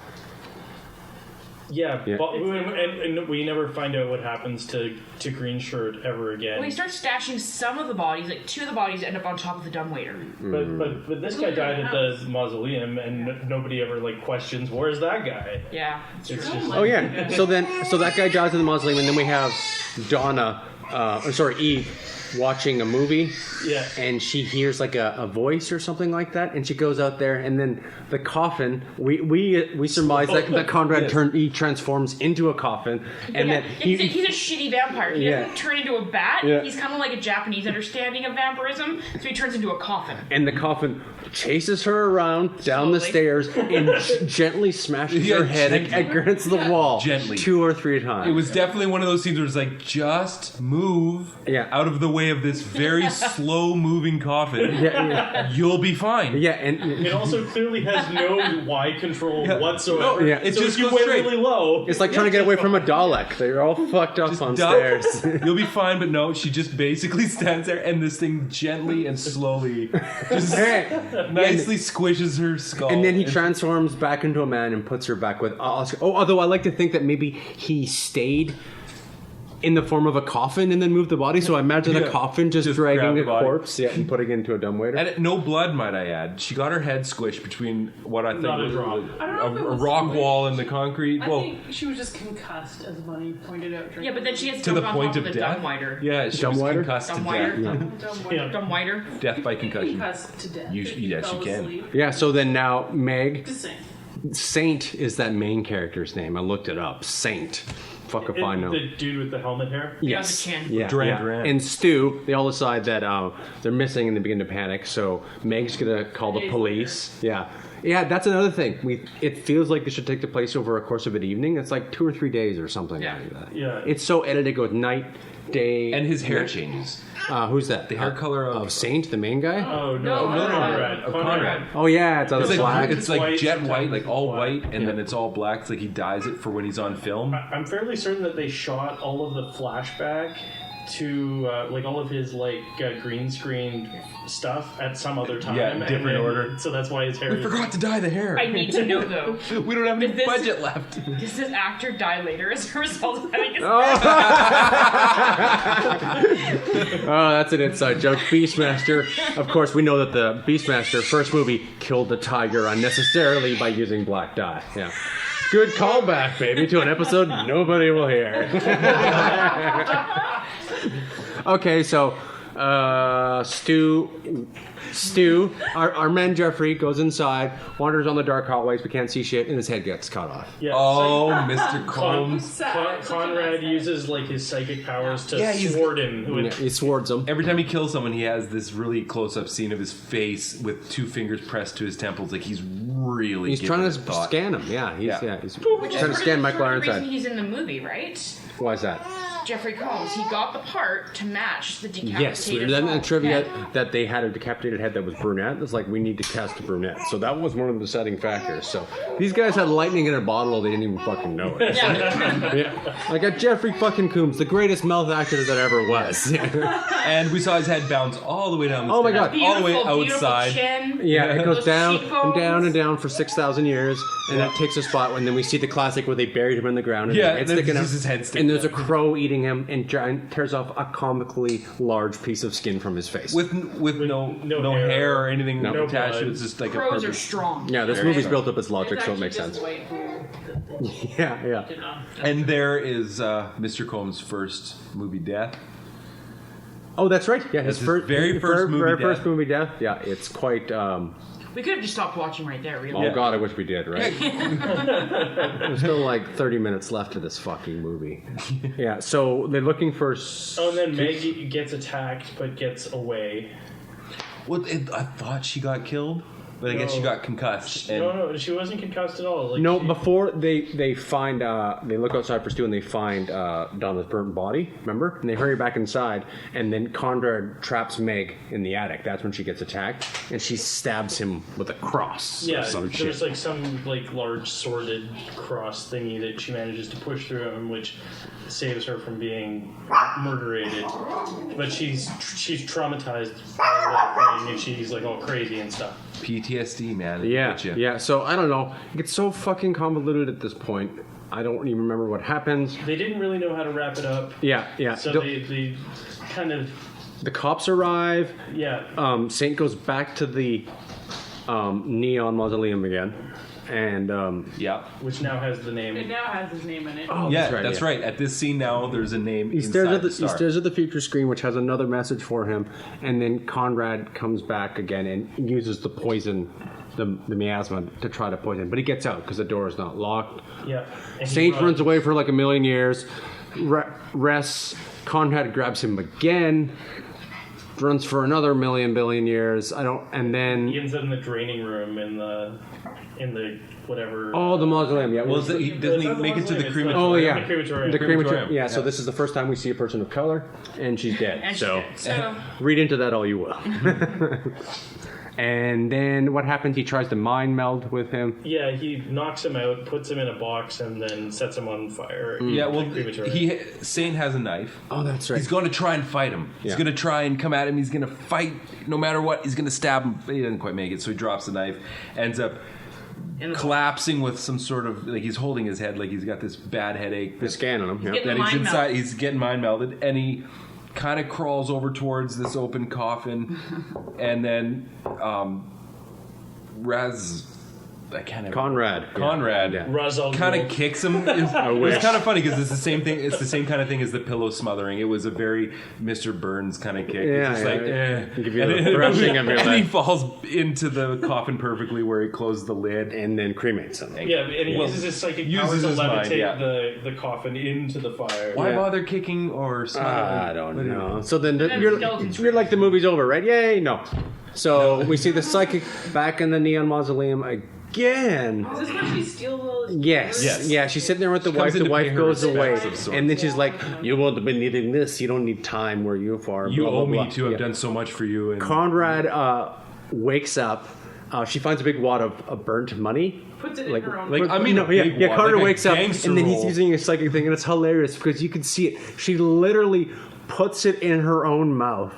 Speaker 5: Yeah,
Speaker 1: Yeah.
Speaker 5: but and we never find out what happens to Green Shirt ever again.
Speaker 3: Well, he starts stashing some of the bodies, like 2 of the bodies end up on top of the dumbwaiter.
Speaker 5: But this guy died at the mausoleum, and nobody ever like questions where's that guy.
Speaker 3: Yeah.
Speaker 5: It's just
Speaker 1: Oh yeah. So that guy dies in the mausoleum, and then we have Eve watching a movie.
Speaker 5: Yeah.
Speaker 1: And she hears like a voice or something like that, and she goes out there, and then the coffin. We surmise that Conrad he transforms into a coffin, and then
Speaker 3: he's a shitty vampire. He
Speaker 1: Yeah.
Speaker 3: doesn't turn into a bat.
Speaker 1: Yeah.
Speaker 3: He's kind of like a Japanese understanding of vampirism, so he turns into a coffin.
Speaker 1: and the coffin chases her around down the
Speaker 3: Slowly.
Speaker 1: stairs and gently smashes her head against the wall
Speaker 6: Gently.
Speaker 1: 2 or 3 times.
Speaker 6: It was definitely one of those scenes where it's like, just move out of the way of this very slow moving coffin. You'll be fine.
Speaker 1: Yeah, and
Speaker 5: it also clearly has no Y control whatsoever.
Speaker 6: No,
Speaker 1: Yeah.
Speaker 6: it
Speaker 5: So
Speaker 6: just
Speaker 5: if you
Speaker 6: goes
Speaker 5: went
Speaker 6: straight.
Speaker 5: really low.
Speaker 1: it's like trying to get away from a Dalek. They're all fucked up on stairs.
Speaker 6: You'll be fine, but no, she just basically stands there, and this thing gently and slowly just nicely squishes her skull.
Speaker 1: And then he transforms back into a man and puts her back with Oscar. Oh, although I like to think that maybe he stayed in the form of a coffin and then moved the body. So I imagine a coffin just dragging
Speaker 6: grabbed
Speaker 1: a
Speaker 6: the body.
Speaker 1: corpse and putting it into a dumbwaiter.
Speaker 6: And no blood, might I add. She got her head squished between what I think
Speaker 5: Not a
Speaker 6: was
Speaker 5: drop.
Speaker 4: I don't know if it
Speaker 6: a
Speaker 4: was
Speaker 6: rock
Speaker 4: squished.
Speaker 6: wall and the concrete.
Speaker 4: I
Speaker 6: Well,
Speaker 4: think she was just concussed, as Bunny pointed out.
Speaker 3: Yeah, but then she gets
Speaker 6: to the
Speaker 3: thrown on
Speaker 6: point
Speaker 3: top
Speaker 6: of
Speaker 3: of the
Speaker 6: death.
Speaker 3: dumbwaiter.
Speaker 6: Yeah, she was
Speaker 1: Dumbwaiter?
Speaker 6: concussed to
Speaker 3: Dumbwaiter?
Speaker 6: death.
Speaker 3: Dumbwaiter?
Speaker 6: Death by concussion.
Speaker 4: concussed to death.
Speaker 6: You-
Speaker 4: if he
Speaker 6: yes, you
Speaker 4: fell
Speaker 6: can.
Speaker 4: asleep.
Speaker 1: Yeah, so then now Meg,
Speaker 4: Just saying.
Speaker 1: Saint is that main character's name. I looked it up. Saint. Fuck if I know.
Speaker 5: The dude with the helmet hair.
Speaker 1: Yes.
Speaker 3: the chin.
Speaker 1: Yeah.
Speaker 6: Duran
Speaker 1: yeah.
Speaker 6: Duran.
Speaker 1: And Stu, they all decide that they're missing and they begin to panic. So Meg's gonna call the police. Yeah. Yeah, that's another thing. It feels like this should take the place over a course of an evening. It's like 2 or 3 days or something like that.
Speaker 5: Yeah.
Speaker 1: It's so edited. It goes night, day,
Speaker 6: And his hair
Speaker 1: night.
Speaker 6: changes.
Speaker 1: Who's that?
Speaker 6: The hair color of
Speaker 1: Saint, the main guy.
Speaker 5: Oh
Speaker 3: No,
Speaker 5: no, Conrad.
Speaker 6: Conrad.
Speaker 1: Oh yeah, it's on
Speaker 6: It's
Speaker 1: the
Speaker 6: like,
Speaker 1: black.
Speaker 6: it's like
Speaker 5: White,
Speaker 6: jet white,
Speaker 5: sometimes
Speaker 6: like all
Speaker 5: black.
Speaker 6: white, and then it's all black. It's like he dyes it for when he's on film.
Speaker 5: I'm fairly certain that they shot all of the flashback to like all of his like green screen stuff at some other time.
Speaker 6: Yeah,
Speaker 5: and
Speaker 6: different
Speaker 5: then-
Speaker 6: order.
Speaker 5: So that's why his hair.
Speaker 6: We forgot to dye the hair.
Speaker 3: I need to know, though.
Speaker 6: We don't have any
Speaker 3: Did this-
Speaker 6: budget left.
Speaker 3: Does this actor die later as a result of having his
Speaker 1: Oh, that's an inside joke. Beastmaster. Of course, we know that the Beastmaster first movie killed the tiger unnecessarily by using black dye. Yeah. Good callback, baby, to an episode nobody will hear. Okay, so Stu, our man Jeffrey goes inside, wanders on the dark hallways, we can't see shit, and his head gets cut off.
Speaker 5: Yeah,
Speaker 6: Oh,
Speaker 5: it's like
Speaker 6: Mr. Combs.
Speaker 4: Sad.
Speaker 5: Conrad uses like his psychic powers to
Speaker 6: Yeah, he's-
Speaker 5: sword him.
Speaker 1: Yeah, he swords him.
Speaker 6: Every time he kills someone, he has this really close-up scene of his face with 2 fingers pressed to his temples, like he's really.
Speaker 1: He's
Speaker 6: giving
Speaker 1: trying
Speaker 6: it
Speaker 1: to
Speaker 6: thought.
Speaker 1: scan him. Yeah, he's
Speaker 3: Which is
Speaker 1: trying to scan Michael
Speaker 3: the reason
Speaker 1: Ironside.
Speaker 3: he's in the movie, right?
Speaker 1: Why is that?
Speaker 3: Jeffrey Combs. He got the part to match the decapitated
Speaker 1: Yes, then the
Speaker 3: head.
Speaker 1: trivia that they had a decapitated head that was brunette. It's like, we need to cast a brunette. So that was one of the deciding factors. So these guys had lightning in a bottle, they didn't even fucking know it.
Speaker 3: Yeah.
Speaker 1: Yeah. I got Jeffrey fucking Combs, the greatest mouth actor that ever was.
Speaker 6: And we saw his head bounce all the way down the
Speaker 1: Oh my
Speaker 6: stairs,
Speaker 1: God.
Speaker 6: all the way
Speaker 3: Beautiful
Speaker 6: outside.
Speaker 3: chin.
Speaker 1: Yeah, it goes
Speaker 3: Those
Speaker 1: down
Speaker 3: cheekbones.
Speaker 1: and down and down for 6,000 years, and it takes a spot, and then we see the classic where they buried him in the ground, and
Speaker 6: Yeah,
Speaker 1: it's
Speaker 6: and
Speaker 1: sticking
Speaker 6: this
Speaker 1: out,
Speaker 6: is his head sticking
Speaker 1: and there's a
Speaker 6: out.
Speaker 1: crow eating him, and giant tears off a comically large piece of skin from his face.
Speaker 6: With no
Speaker 5: no
Speaker 6: hair.
Speaker 5: hair.
Speaker 6: or anything
Speaker 5: No
Speaker 6: attached to it.
Speaker 5: blood.
Speaker 6: It's just like
Speaker 3: Crows
Speaker 6: a
Speaker 3: are
Speaker 6: perfect.
Speaker 3: strong.
Speaker 1: Yeah, this
Speaker 6: Very
Speaker 1: movie's
Speaker 6: strong.
Speaker 1: built up its logic,
Speaker 4: It's
Speaker 1: so it
Speaker 4: actually
Speaker 1: makes
Speaker 4: just
Speaker 1: sense.
Speaker 4: white hair that they
Speaker 1: Yeah.
Speaker 4: did not.
Speaker 6: And there is Mr. Combs' first movie death.
Speaker 1: Oh, that's right. Yeah,
Speaker 6: That's
Speaker 1: his
Speaker 6: his very first movie death.
Speaker 1: first movie death. Yeah, it's quite.
Speaker 3: We could have just stopped watching right there, really.
Speaker 1: Oh God, I wish we did. Right? There's still like 30 minutes left of this fucking movie. Yeah, so they're looking for.
Speaker 5: Oh, and then Maggie gets attacked but gets away.
Speaker 6: Well, I thought she got killed, but I guess she got concussed. And
Speaker 5: No, she wasn't concussed at all. Like,
Speaker 1: No,
Speaker 5: she-
Speaker 1: before they find they look outside for Stu and they find Donna's burnt body. Remember, and they hurry back inside, and then Conrad traps Meg in the attic. That's when she gets attacked, and she stabs him with a cross.
Speaker 5: Yeah,
Speaker 1: or some
Speaker 5: there's
Speaker 1: shit.
Speaker 5: like some like large sworded cross thingy that she manages to push through him, which saves her from being murderated. But she's traumatized by that thing, and she's like all crazy and stuff.
Speaker 6: PTSD, man. It'll
Speaker 1: Yeah,
Speaker 6: get ya.
Speaker 1: yeah. So I don't know. It gets so fucking convoluted at this point. I don't even remember what happens.
Speaker 5: They didn't really know how to wrap it up.
Speaker 1: Yeah.
Speaker 5: So they kind of...
Speaker 1: The cops arrive.
Speaker 5: Yeah.
Speaker 1: Saint goes back to the neon mausoleum again. And
Speaker 5: which now has the name.
Speaker 4: It now has his name in it.
Speaker 1: oh,
Speaker 6: Yeah,
Speaker 1: that's
Speaker 6: that's right. At this scene now, there's a name.
Speaker 1: He stares at
Speaker 6: the
Speaker 1: he
Speaker 6: star.
Speaker 1: stares at the future screen, which has another message for him, and then Conrad comes back again and uses the poison, the miasma, to try to poison. But he gets out because the door is not locked.
Speaker 5: Yeah. And he
Speaker 1: Saint runs away for like a million years. Rests. Conrad grabs him again. Runs for another billion years. And then
Speaker 5: He ends up in the draining room in the whatever.
Speaker 1: oh, the mausoleum. Yeah.
Speaker 6: Well, doesn't he make it to the crematorium?
Speaker 1: Oh yeah,
Speaker 5: The crematorium.
Speaker 1: The crematorium. Yeah, so
Speaker 6: Yeah.
Speaker 1: this is the first time we see a person of color, and she's dead.
Speaker 3: And
Speaker 1: so
Speaker 3: so
Speaker 1: read into that all you will. And then what happens? He tries to mind meld with him.
Speaker 5: Yeah, he knocks him out, puts him in a box, and then sets him on fire.
Speaker 6: Yeah, well,
Speaker 5: The crematorium.
Speaker 6: Saint has a knife.
Speaker 1: Oh, that's right.
Speaker 6: He's going to try and fight him. He's
Speaker 1: Yeah.
Speaker 6: going to try and come at him. He's going to fight no matter what. He's going to stab him. But he doesn't quite make it, so he drops the knife. Ends up collapsing with some sort of, like, he's holding his head like he's got this bad headache.
Speaker 1: They're scanning him. Yeah.
Speaker 3: getting
Speaker 6: That he's
Speaker 3: mind
Speaker 6: inside.
Speaker 3: meld.
Speaker 6: He's getting mind melded, and he kind of crawls over towards this open coffin, and then Conrad
Speaker 1: Yeah.
Speaker 5: Razal
Speaker 6: kind
Speaker 5: Ghul.
Speaker 6: of kicks him. It was kind of funny because it's the same thing. It's the same kind of thing as the pillow smothering. It was a very Mr. Burns kind of kick.
Speaker 1: Yeah,
Speaker 6: It's just
Speaker 1: yeah,
Speaker 6: like,
Speaker 1: yeah. Give you
Speaker 6: And
Speaker 1: the
Speaker 6: then-
Speaker 1: thrashing of your
Speaker 6: and he
Speaker 1: leg.
Speaker 6: falls into the coffin perfectly where he closed the lid.
Speaker 1: And then cremates him.
Speaker 5: Yeah, and he
Speaker 6: Well,
Speaker 5: uses his psychic
Speaker 6: uses
Speaker 5: power to
Speaker 6: his mind,
Speaker 5: levitate
Speaker 6: yeah.
Speaker 5: the coffin into the fire.
Speaker 6: Why
Speaker 1: Yeah.
Speaker 6: bother kicking or smothering?
Speaker 1: I don't know. So then
Speaker 3: then
Speaker 1: you're
Speaker 3: skeletons.
Speaker 1: like, the movie's over, right? Yay! No. So we see the psychic back in the neon mausoleum again.
Speaker 4: Is this when she steals all his
Speaker 1: Yes.
Speaker 6: Yes.
Speaker 1: Yeah, she's sitting there with the
Speaker 6: She
Speaker 1: wife.
Speaker 6: comes in
Speaker 1: The
Speaker 6: to pay
Speaker 1: wife
Speaker 6: her
Speaker 1: goes away.
Speaker 6: respects of sorts.
Speaker 1: And then she's like, you won't have been needing this. You don't need time where you are.
Speaker 6: You
Speaker 1: blah, blah,
Speaker 6: owe me
Speaker 1: blah.
Speaker 6: to have
Speaker 1: Yeah.
Speaker 6: done so much for you. And
Speaker 1: Conrad wakes up. She finds a big wad of burnt money.
Speaker 4: puts it
Speaker 1: Like-
Speaker 4: in her own.
Speaker 6: like, I mean,
Speaker 1: no,
Speaker 6: a big
Speaker 1: yeah.
Speaker 6: wad,
Speaker 1: Conrad
Speaker 6: like a
Speaker 1: wakes up,
Speaker 6: gangster
Speaker 1: and then he's
Speaker 6: roll.
Speaker 1: using a psychic thing, and it's hilarious because you can see it. She literally puts it in her own mouth,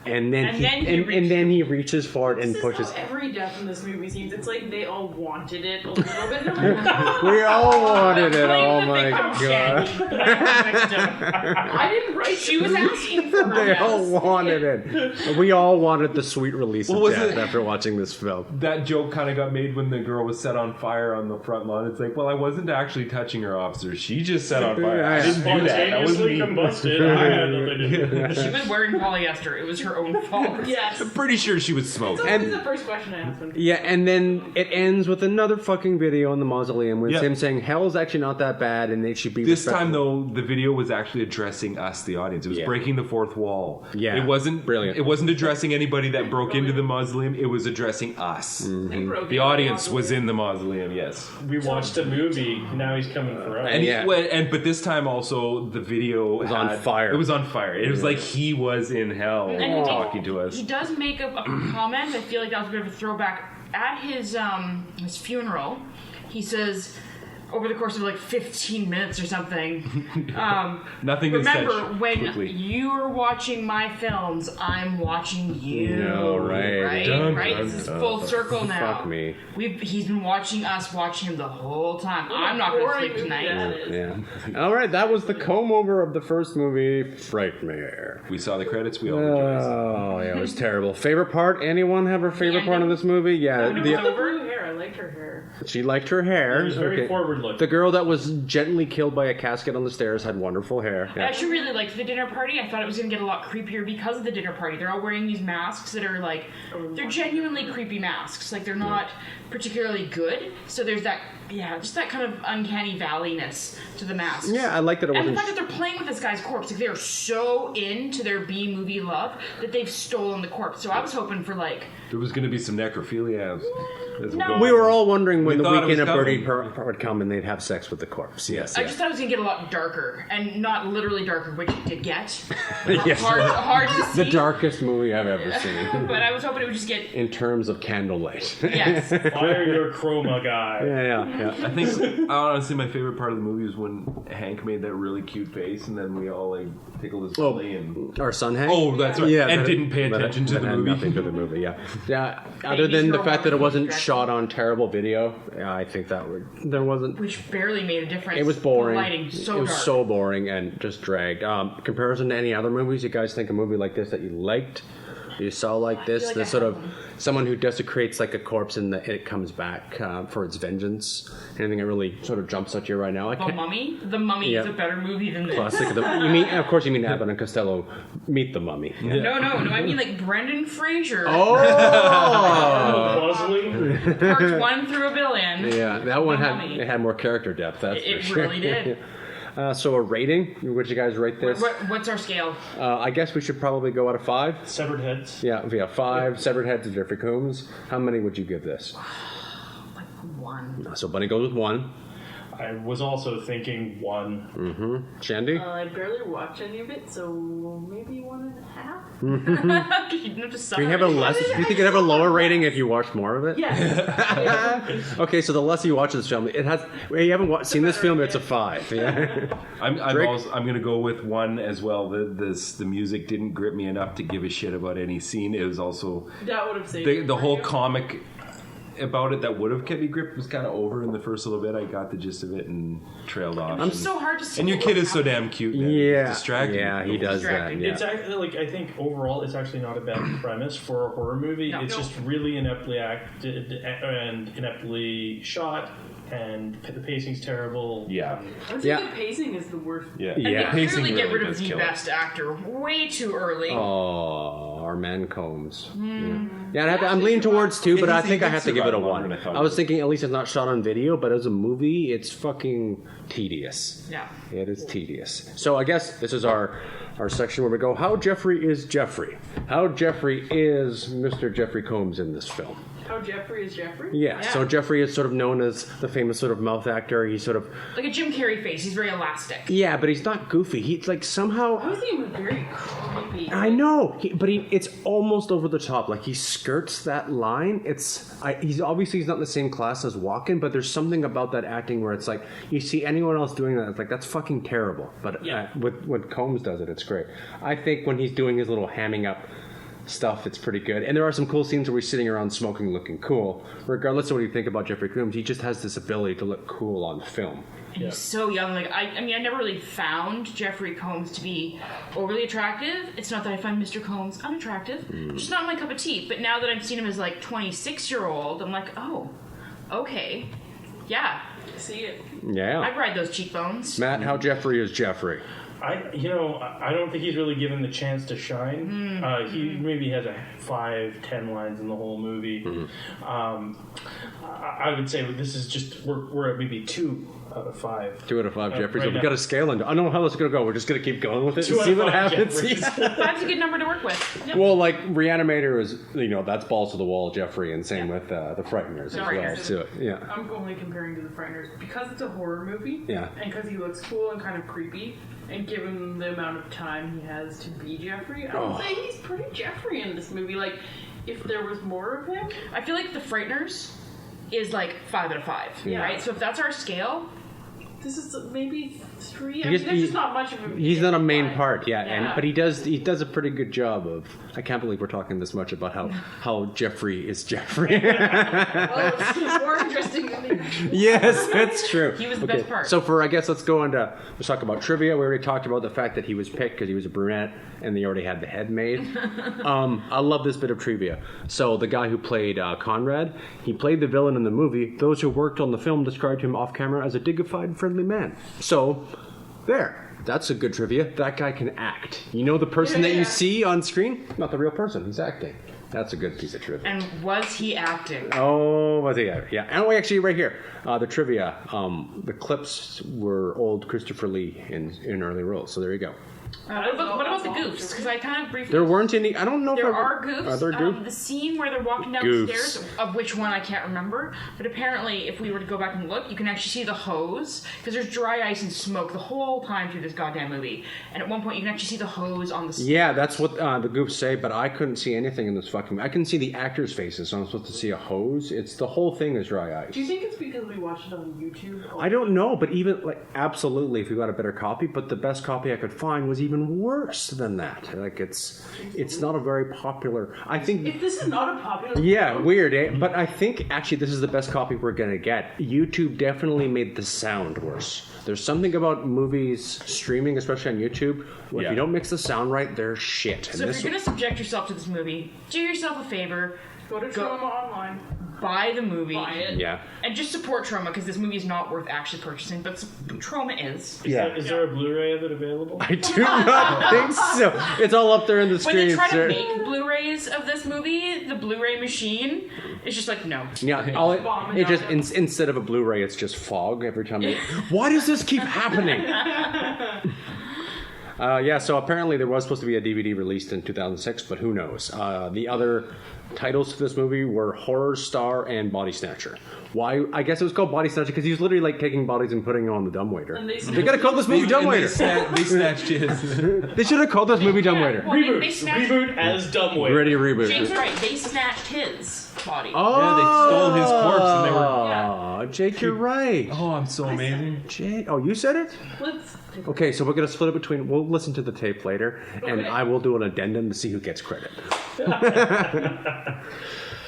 Speaker 1: and then and then he reaches for it and
Speaker 4: This
Speaker 1: pushes.
Speaker 4: is how every death in this movie seems. It's like they all wanted it a little bit. They're like, "No,
Speaker 1: We all wanted it.
Speaker 3: Blame
Speaker 1: Oh
Speaker 3: the
Speaker 1: my
Speaker 3: victim,
Speaker 1: god!
Speaker 3: Shandy. Blame the victim.
Speaker 4: I didn't write.
Speaker 3: She was asking for
Speaker 1: They
Speaker 3: her
Speaker 1: all
Speaker 3: death.
Speaker 1: wanted it. We all wanted the sweet release of
Speaker 6: What was
Speaker 1: death
Speaker 6: it?
Speaker 1: after watching this film.
Speaker 6: that joke kind of got made when the girl was set on fire on the front lawn. It's like, well, I wasn't actually touching her, officer. She just set on fire. I didn't do that. That was
Speaker 5: Spontaneously
Speaker 6: me.
Speaker 5: combusted. I had nothing to do with it.
Speaker 3: She was wearing polyester. It was her own fault.
Speaker 4: Yes.
Speaker 6: I'm pretty sure she was
Speaker 4: That's
Speaker 6: smoking.
Speaker 4: always the first question I ask them.
Speaker 1: Yeah, and then it ends with another fucking video in the mausoleum with
Speaker 6: Yeah.
Speaker 1: him saying hell's actually not that bad and they should be
Speaker 6: This time,
Speaker 1: respectful.
Speaker 6: though, the video was actually addressing us, the audience. It was
Speaker 1: Yeah.
Speaker 6: breaking the fourth wall.
Speaker 1: Yeah.
Speaker 6: It wasn't
Speaker 1: Brilliant.
Speaker 6: It wasn't addressing anybody that broke into the mausoleum. It was addressing us. The audience was in the mausoleum. Yes.
Speaker 5: We watched a movie. Now he's coming for us.
Speaker 6: And
Speaker 1: Yeah.
Speaker 6: but this time also the video was
Speaker 1: on fire.
Speaker 6: It was on fire. It was like he was in hell
Speaker 3: And he
Speaker 6: talking to us.
Speaker 3: He does make a comment. I feel like that was a bit of a throwback at his funeral. He says, over the course of like 15 minutes or something,
Speaker 6: Nothing is said
Speaker 3: remember when
Speaker 6: quickly.
Speaker 3: you're watching my films, I'm watching you.
Speaker 1: No, right.
Speaker 3: Right?
Speaker 6: Dun,
Speaker 3: right?
Speaker 6: dun,
Speaker 3: This is
Speaker 6: dun.
Speaker 3: full circle now.
Speaker 1: Fuck me.
Speaker 3: He's been watching us watch him the whole time. I'm not going to
Speaker 4: boring
Speaker 3: sleep
Speaker 4: movie
Speaker 3: tonight.
Speaker 4: that is.
Speaker 1: Yeah. All right, that was the comb over of the first movie, Frightmare.
Speaker 6: We saw the credits. We all rejoiced.
Speaker 1: Oh, yeah, it was terrible. Favorite part? Anyone have her favorite
Speaker 3: The
Speaker 1: part of
Speaker 3: ending.
Speaker 1: this movie? Yeah,
Speaker 3: No,
Speaker 4: The
Speaker 3: no,
Speaker 4: blue hair. I liked her hair.
Speaker 1: she liked her hair.
Speaker 5: It was very
Speaker 1: Okay.
Speaker 5: forward looking.
Speaker 1: The girl that was gently killed by a casket on the stairs had wonderful hair.
Speaker 3: I actually really liked the dinner party. I thought it was going to get a lot creepier because of the dinner party. They're all wearing these masks that are like, they're genuinely creepy masks. Like, they're not particularly good. So there's that, just that kind of uncanny valley-ness to the masks.
Speaker 1: Yeah, I liked that it
Speaker 3: And the
Speaker 1: wasn't.
Speaker 3: fact that they're playing with this guy's corpse, like, they are so into their B-movie love that they've stolen the corpse. So I was hoping for, like,
Speaker 6: There was going to be some necrophilia. as
Speaker 3: No.
Speaker 6: go.
Speaker 1: We were all wondering when
Speaker 6: We
Speaker 1: the
Speaker 6: thought it
Speaker 1: weekend
Speaker 6: was
Speaker 1: of Birdie
Speaker 6: coming.
Speaker 1: would come and they'd have sex with the corpse. Yes,
Speaker 3: I
Speaker 1: yes.
Speaker 3: just thought it was going to get a lot darker. And not literally darker, which it did get.
Speaker 1: Yes.
Speaker 3: hard to see.
Speaker 1: The darkest movie I've ever seen
Speaker 3: But I was hoping it would just get,
Speaker 1: in terms of candlelight.
Speaker 3: yes.
Speaker 5: Fire your chroma guy.
Speaker 1: yeah.
Speaker 6: I think honestly my favorite part of the movie was when Hank made that really cute face, and then we all like tickled his belly and.
Speaker 1: Our son Hank.
Speaker 6: Oh, that's right. And
Speaker 1: that-
Speaker 6: didn't pay
Speaker 1: that-
Speaker 6: attention to
Speaker 1: that
Speaker 6: the
Speaker 1: had
Speaker 6: movie.
Speaker 1: Nothing to the movie. Yeah. Yeah. Other than the fact that it wasn't shot on terrible video, I think that there wasn't
Speaker 3: which barely made a difference.
Speaker 1: It was boring.
Speaker 3: The lighting so
Speaker 1: it was
Speaker 3: dark.
Speaker 1: so boring and just dragged. Comparison to any other movies, you guys think a movie like this that you liked? You saw like this,
Speaker 3: like
Speaker 1: this
Speaker 3: I
Speaker 1: sort
Speaker 3: have
Speaker 1: of
Speaker 3: one.
Speaker 1: someone who desecrates like a corpse and it comes back for its vengeance. Anything that really sort of jumps at you right now? I
Speaker 3: The
Speaker 1: can't.
Speaker 3: Mummy? The Mummy
Speaker 1: Yeah.
Speaker 3: is a better movie than this.
Speaker 1: Classic. You mean, of course, you mean Abbott and Costello meet the Mummy. Yeah.
Speaker 3: No, I mean like Brendan Fraser.
Speaker 1: Oh,
Speaker 5: Bosley.
Speaker 3: Parts 1 through a billion.
Speaker 1: yeah, that one
Speaker 3: The Mummy.
Speaker 1: had more character depth. That's
Speaker 3: It
Speaker 1: for sure.
Speaker 3: really did.
Speaker 1: So a rating? Would you guys rate this?
Speaker 3: What's our scale?
Speaker 1: I guess we should probably go out of 5.
Speaker 5: Severed heads.
Speaker 1: Yeah, 5 severed heads of Jeffrey Combs. How many would you give this?
Speaker 3: Like 1.
Speaker 1: So Bunny goes with 1.
Speaker 5: I was also thinking 1.
Speaker 1: Shandy?
Speaker 4: I barely watch any of it, so maybe 1.5.
Speaker 3: You don't have to suck
Speaker 1: Do you have a less? Do you think it'd have a lower rating if you watched more of it?
Speaker 4: Yeah.
Speaker 1: Okay, so the less you watch this film, it has. Well, you haven't seen this film, it's a 5. Yeah.
Speaker 6: I'm
Speaker 1: Drake?
Speaker 6: I'm gonna go with 1 as well. The music didn't grip me enough to give a shit about any scene. It was also
Speaker 4: That would have saved
Speaker 6: the
Speaker 4: it
Speaker 6: the
Speaker 4: for
Speaker 6: whole
Speaker 4: you.
Speaker 6: comic about it that would have kept me gripped was kind of over in the first little bit. I got the gist of it and trailed off.
Speaker 3: It's so hard to see.
Speaker 6: And your kid is so damn cute. Man.
Speaker 1: Yeah.
Speaker 6: He's distracting.
Speaker 1: Yeah, he does that.
Speaker 3: Distracting.
Speaker 1: Yeah.
Speaker 5: It's actually like I think overall it's actually not a bad premise for a horror movie.
Speaker 3: No.
Speaker 5: It's just really ineptly acted and ineptly shot, and the pacing's terrible.
Speaker 6: Yeah.
Speaker 4: I think
Speaker 1: Yeah.
Speaker 4: the pacing is the worst.
Speaker 6: Yeah.
Speaker 3: And
Speaker 1: Yeah.
Speaker 3: they
Speaker 6: Pacing
Speaker 3: clearly get
Speaker 6: really
Speaker 3: rid of
Speaker 6: does
Speaker 3: the
Speaker 6: kill it.
Speaker 3: best actor way too early.
Speaker 1: Oh, our man Combs. Yeah, and I'm leaning towards 2, but I think I have to give it a 1. I was thinking at least it's not shot on video, but as a movie, it's fucking tedious.
Speaker 3: Yeah.
Speaker 1: It is tedious. So I guess this is our section where we go, how Jeffrey is Jeffrey. How Jeffrey is Mr. Jeffrey Combs in this film.
Speaker 4: How Jeffrey is Jeffrey?
Speaker 1: Yeah, so Jeffrey is sort of known as the famous sort of mouth actor. He's sort of,
Speaker 3: Like a Jim Carrey face. He's very elastic.
Speaker 1: yeah, but he's not goofy. He's like
Speaker 4: I
Speaker 1: somehow,
Speaker 4: was thinking it was very creepy.
Speaker 1: I know, it's almost over the top. Like he skirts that line. He's obviously not in the same class as Walken, but there's something about that acting where it's like you see anyone else doing that, it's like that's fucking terrible. But when Combs does it, it's great. I think when he's doing his little hamming up stuff, it's pretty good. And there are some cool scenes where he's sitting around smoking, looking cool. Regardless of what you think about Jeffrey Combs, he just has this ability to look cool on film.
Speaker 3: And he's so young. Like I mean, I never really found Jeffrey Combs to be overly attractive. It's not that I find Mr. Combs unattractive. It's just not my cup of tea. But now that I've seen him as like 26-year-old, I'm like, oh, okay, yeah,
Speaker 4: See it.
Speaker 1: Yeah.
Speaker 3: I'd ride those cheekbones.
Speaker 1: Matt, how Jeffrey is Jeffrey?
Speaker 5: I don't think he's really given the chance to shine. He maybe has 5-10 lines in the whole movie. I would say this is just we're at maybe 2 out of 5.
Speaker 1: 2 out of 5 Jeffreys.
Speaker 5: right
Speaker 1: We
Speaker 5: now.
Speaker 1: got a scale into. I don't know how this is gonna go. We're just gonna keep going with it
Speaker 5: 2
Speaker 1: and
Speaker 5: out
Speaker 1: see
Speaker 5: of
Speaker 1: what
Speaker 5: 5
Speaker 1: happens.
Speaker 5: Jeffreys.
Speaker 3: That's a good number to work with. Yep.
Speaker 1: Well, like Reanimator is, that's balls to the wall, Jeffrey, and same with the Frighteners as
Speaker 3: Sorry,
Speaker 1: well.
Speaker 3: guys.
Speaker 1: So, yeah.
Speaker 4: I'm only comparing to the Frighteners because it's a horror movie.
Speaker 1: Yeah.
Speaker 4: And because he looks cool and kind of creepy. And given the amount of time he has to be Jeffrey, I would say he's pretty Jeffrey in this movie. Like, if there was more of him,
Speaker 3: I feel like The Frighteners is like 5 out of 5.
Speaker 4: Yeah.
Speaker 3: Right. So if that's our scale,
Speaker 4: this is maybe 3. I
Speaker 1: He
Speaker 4: mean,
Speaker 1: just-
Speaker 4: there's just not much of him.
Speaker 1: He's not a main
Speaker 4: Five.
Speaker 1: part, yeah,
Speaker 4: Yeah.
Speaker 1: but he does a pretty good job of. I can't believe we're talking this much about how Jeffrey is Jeffrey.
Speaker 4: Well, it's more interesting than the
Speaker 1: Yes, that's true.
Speaker 3: He was the best part.
Speaker 1: So let's go on to let's talk about trivia. We already talked about the fact that he was picked because he was a brunette and they already had the head made. I love this bit of trivia. So the guy who played Conrad, he played the villain in the movie. Those who worked on the film described him off camera as a dignified, friendly man. So there. That's a good trivia. That guy can act. You know the person that you see on screen? Not the real person. He's acting. That's a good piece of trivia.
Speaker 3: and was he acting?
Speaker 1: Oh, was he? Yeah. And we actually right here, the trivia. The clips were old Christopher Lee in early roles. So there you go.
Speaker 3: What about the goofs? Because I kind of briefly.
Speaker 1: There weren't any. I don't know.
Speaker 3: There
Speaker 1: if
Speaker 3: are goofs.
Speaker 1: Are there goofs?
Speaker 3: The scene where they're walking down
Speaker 1: Goofs.
Speaker 3: the stairs, of which one I can't remember, but apparently if we were to go back and look, you can actually see the hose, because there's dry ice and smoke the whole time through this goddamn movie. And at one point you can actually see the hose on the stairs.
Speaker 1: Yeah, that's what the goofs say. But I couldn't see anything in this fucking. I can see the actors' faces. So I'm supposed to see a hose. It's the whole thing is dry ice.
Speaker 4: Do you think it's because we watched it on YouTube?
Speaker 1: I don't know, but even absolutely, if we got a better copy. But the best copy I could find was was even worse than that. Like it's not a very popular. I think
Speaker 4: If this is not a popular
Speaker 1: yeah,
Speaker 4: film,
Speaker 1: weird, eh? But I think actually this is the best copy we're gonna get. YouTube definitely made the sound worse. There's something about movies streaming, especially on YouTube, where if
Speaker 6: Yeah.
Speaker 1: you don't mix the sound right, they're shit.
Speaker 3: So if you're gonna subject yourself to this movie, do yourself a favor,
Speaker 4: go to Trauma Online.
Speaker 3: buy the movie,
Speaker 4: Buy it.
Speaker 1: yeah.
Speaker 3: and just support Trauma because this movie is not worth actually purchasing, but Trauma is.
Speaker 5: Is there a Blu-ray of it available?
Speaker 1: I do not think so. It's all up there in the
Speaker 3: When they
Speaker 1: screen.
Speaker 3: try to
Speaker 1: sir.
Speaker 3: make Blu-rays of this movie, the Blu-ray machine is just like no.
Speaker 1: Yeah,
Speaker 4: Bombing
Speaker 1: it just
Speaker 4: out
Speaker 1: instead of a Blu-ray, it's just fog every time. Why does this keep happening? Yeah, so apparently there was supposed to be a DVD released in 2006, but who knows? The other titles to this movie were Horror Star and Body Snatcher. Why? I guess it was called Body Snatcher because he was literally like taking bodies and putting them on the dumbwaiter.
Speaker 4: And they
Speaker 1: They gotta call this movie
Speaker 6: They
Speaker 1: Dumbwaiter.
Speaker 6: snatched his.
Speaker 1: They should have called this movie Dumbwaiter.
Speaker 3: Well, they snatched,
Speaker 5: Reboot as Dumbwaiter.
Speaker 1: Ready reboot.
Speaker 3: James right. They snatched his body.
Speaker 1: Oh,
Speaker 6: Yeah, they stole his corpse and they were.
Speaker 3: Yeah.
Speaker 1: Jake, you're right.
Speaker 6: Oh, I'm so amazing.
Speaker 1: Jake, oh, you said it?
Speaker 4: Let's
Speaker 1: Okay, so we're gonna split it between. We'll listen to the tape later, and
Speaker 4: Okay.
Speaker 1: I will do an addendum to see who gets credit.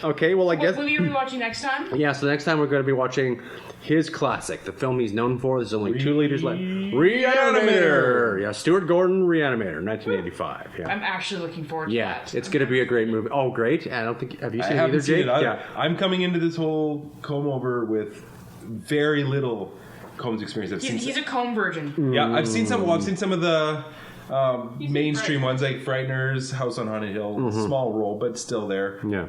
Speaker 1: Okay, well, I guess.
Speaker 3: What movie are we watching next time?
Speaker 1: Yeah, so next time we're going to be watching his classic, the film he's known for. There's only 2 liters left. Reanimator! Yeah, Stuart Gordon, Reanimator, 1985. Yeah,
Speaker 3: I'm actually looking forward to
Speaker 1: yeah,
Speaker 3: that.
Speaker 1: it's going to be a great movie. Oh, great! I don't think have you
Speaker 6: I
Speaker 1: seen
Speaker 6: haven't
Speaker 1: either,
Speaker 6: seen
Speaker 1: Jake?
Speaker 6: it either.
Speaker 1: Yeah.
Speaker 6: I'm coming into this whole comb over with very little Combs experience. I've seen
Speaker 3: He's a comb virgin.
Speaker 6: yeah, I've seen some. Well, I've seen some of the
Speaker 4: seen
Speaker 6: mainstream ones like Frighteners, House on Haunted Hill. Small role, but still there.
Speaker 1: Yeah.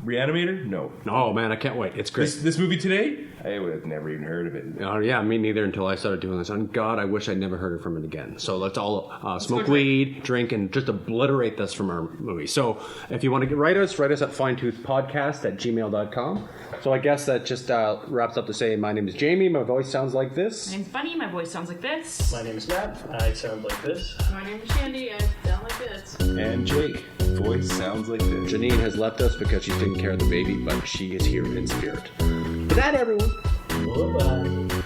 Speaker 6: Reanimator? No.
Speaker 1: Oh man, I can't wait! It's great.
Speaker 6: This movie today? I would have never even heard of it.
Speaker 1: Oh yeah, me neither until I started doing this. And God, I wish I'd never heard from it again. So let's all smoke
Speaker 3: go
Speaker 1: weed, drink, and just obliterate this from our movie. So if you want to write us at finetoothpodcast@gmail.com. So I guess that just wraps up to say my name is Jamie. My voice sounds like this.
Speaker 3: My name's Bunny. My voice sounds like this.
Speaker 5: My name is Matt. I sound like this.
Speaker 4: My name is Shandy. I sound like this.
Speaker 6: And Jake, voice sounds like this.
Speaker 1: Janine has left us because she's taking care of the baby, but she is here in spirit. Good night, everyone.
Speaker 5: Bye-bye.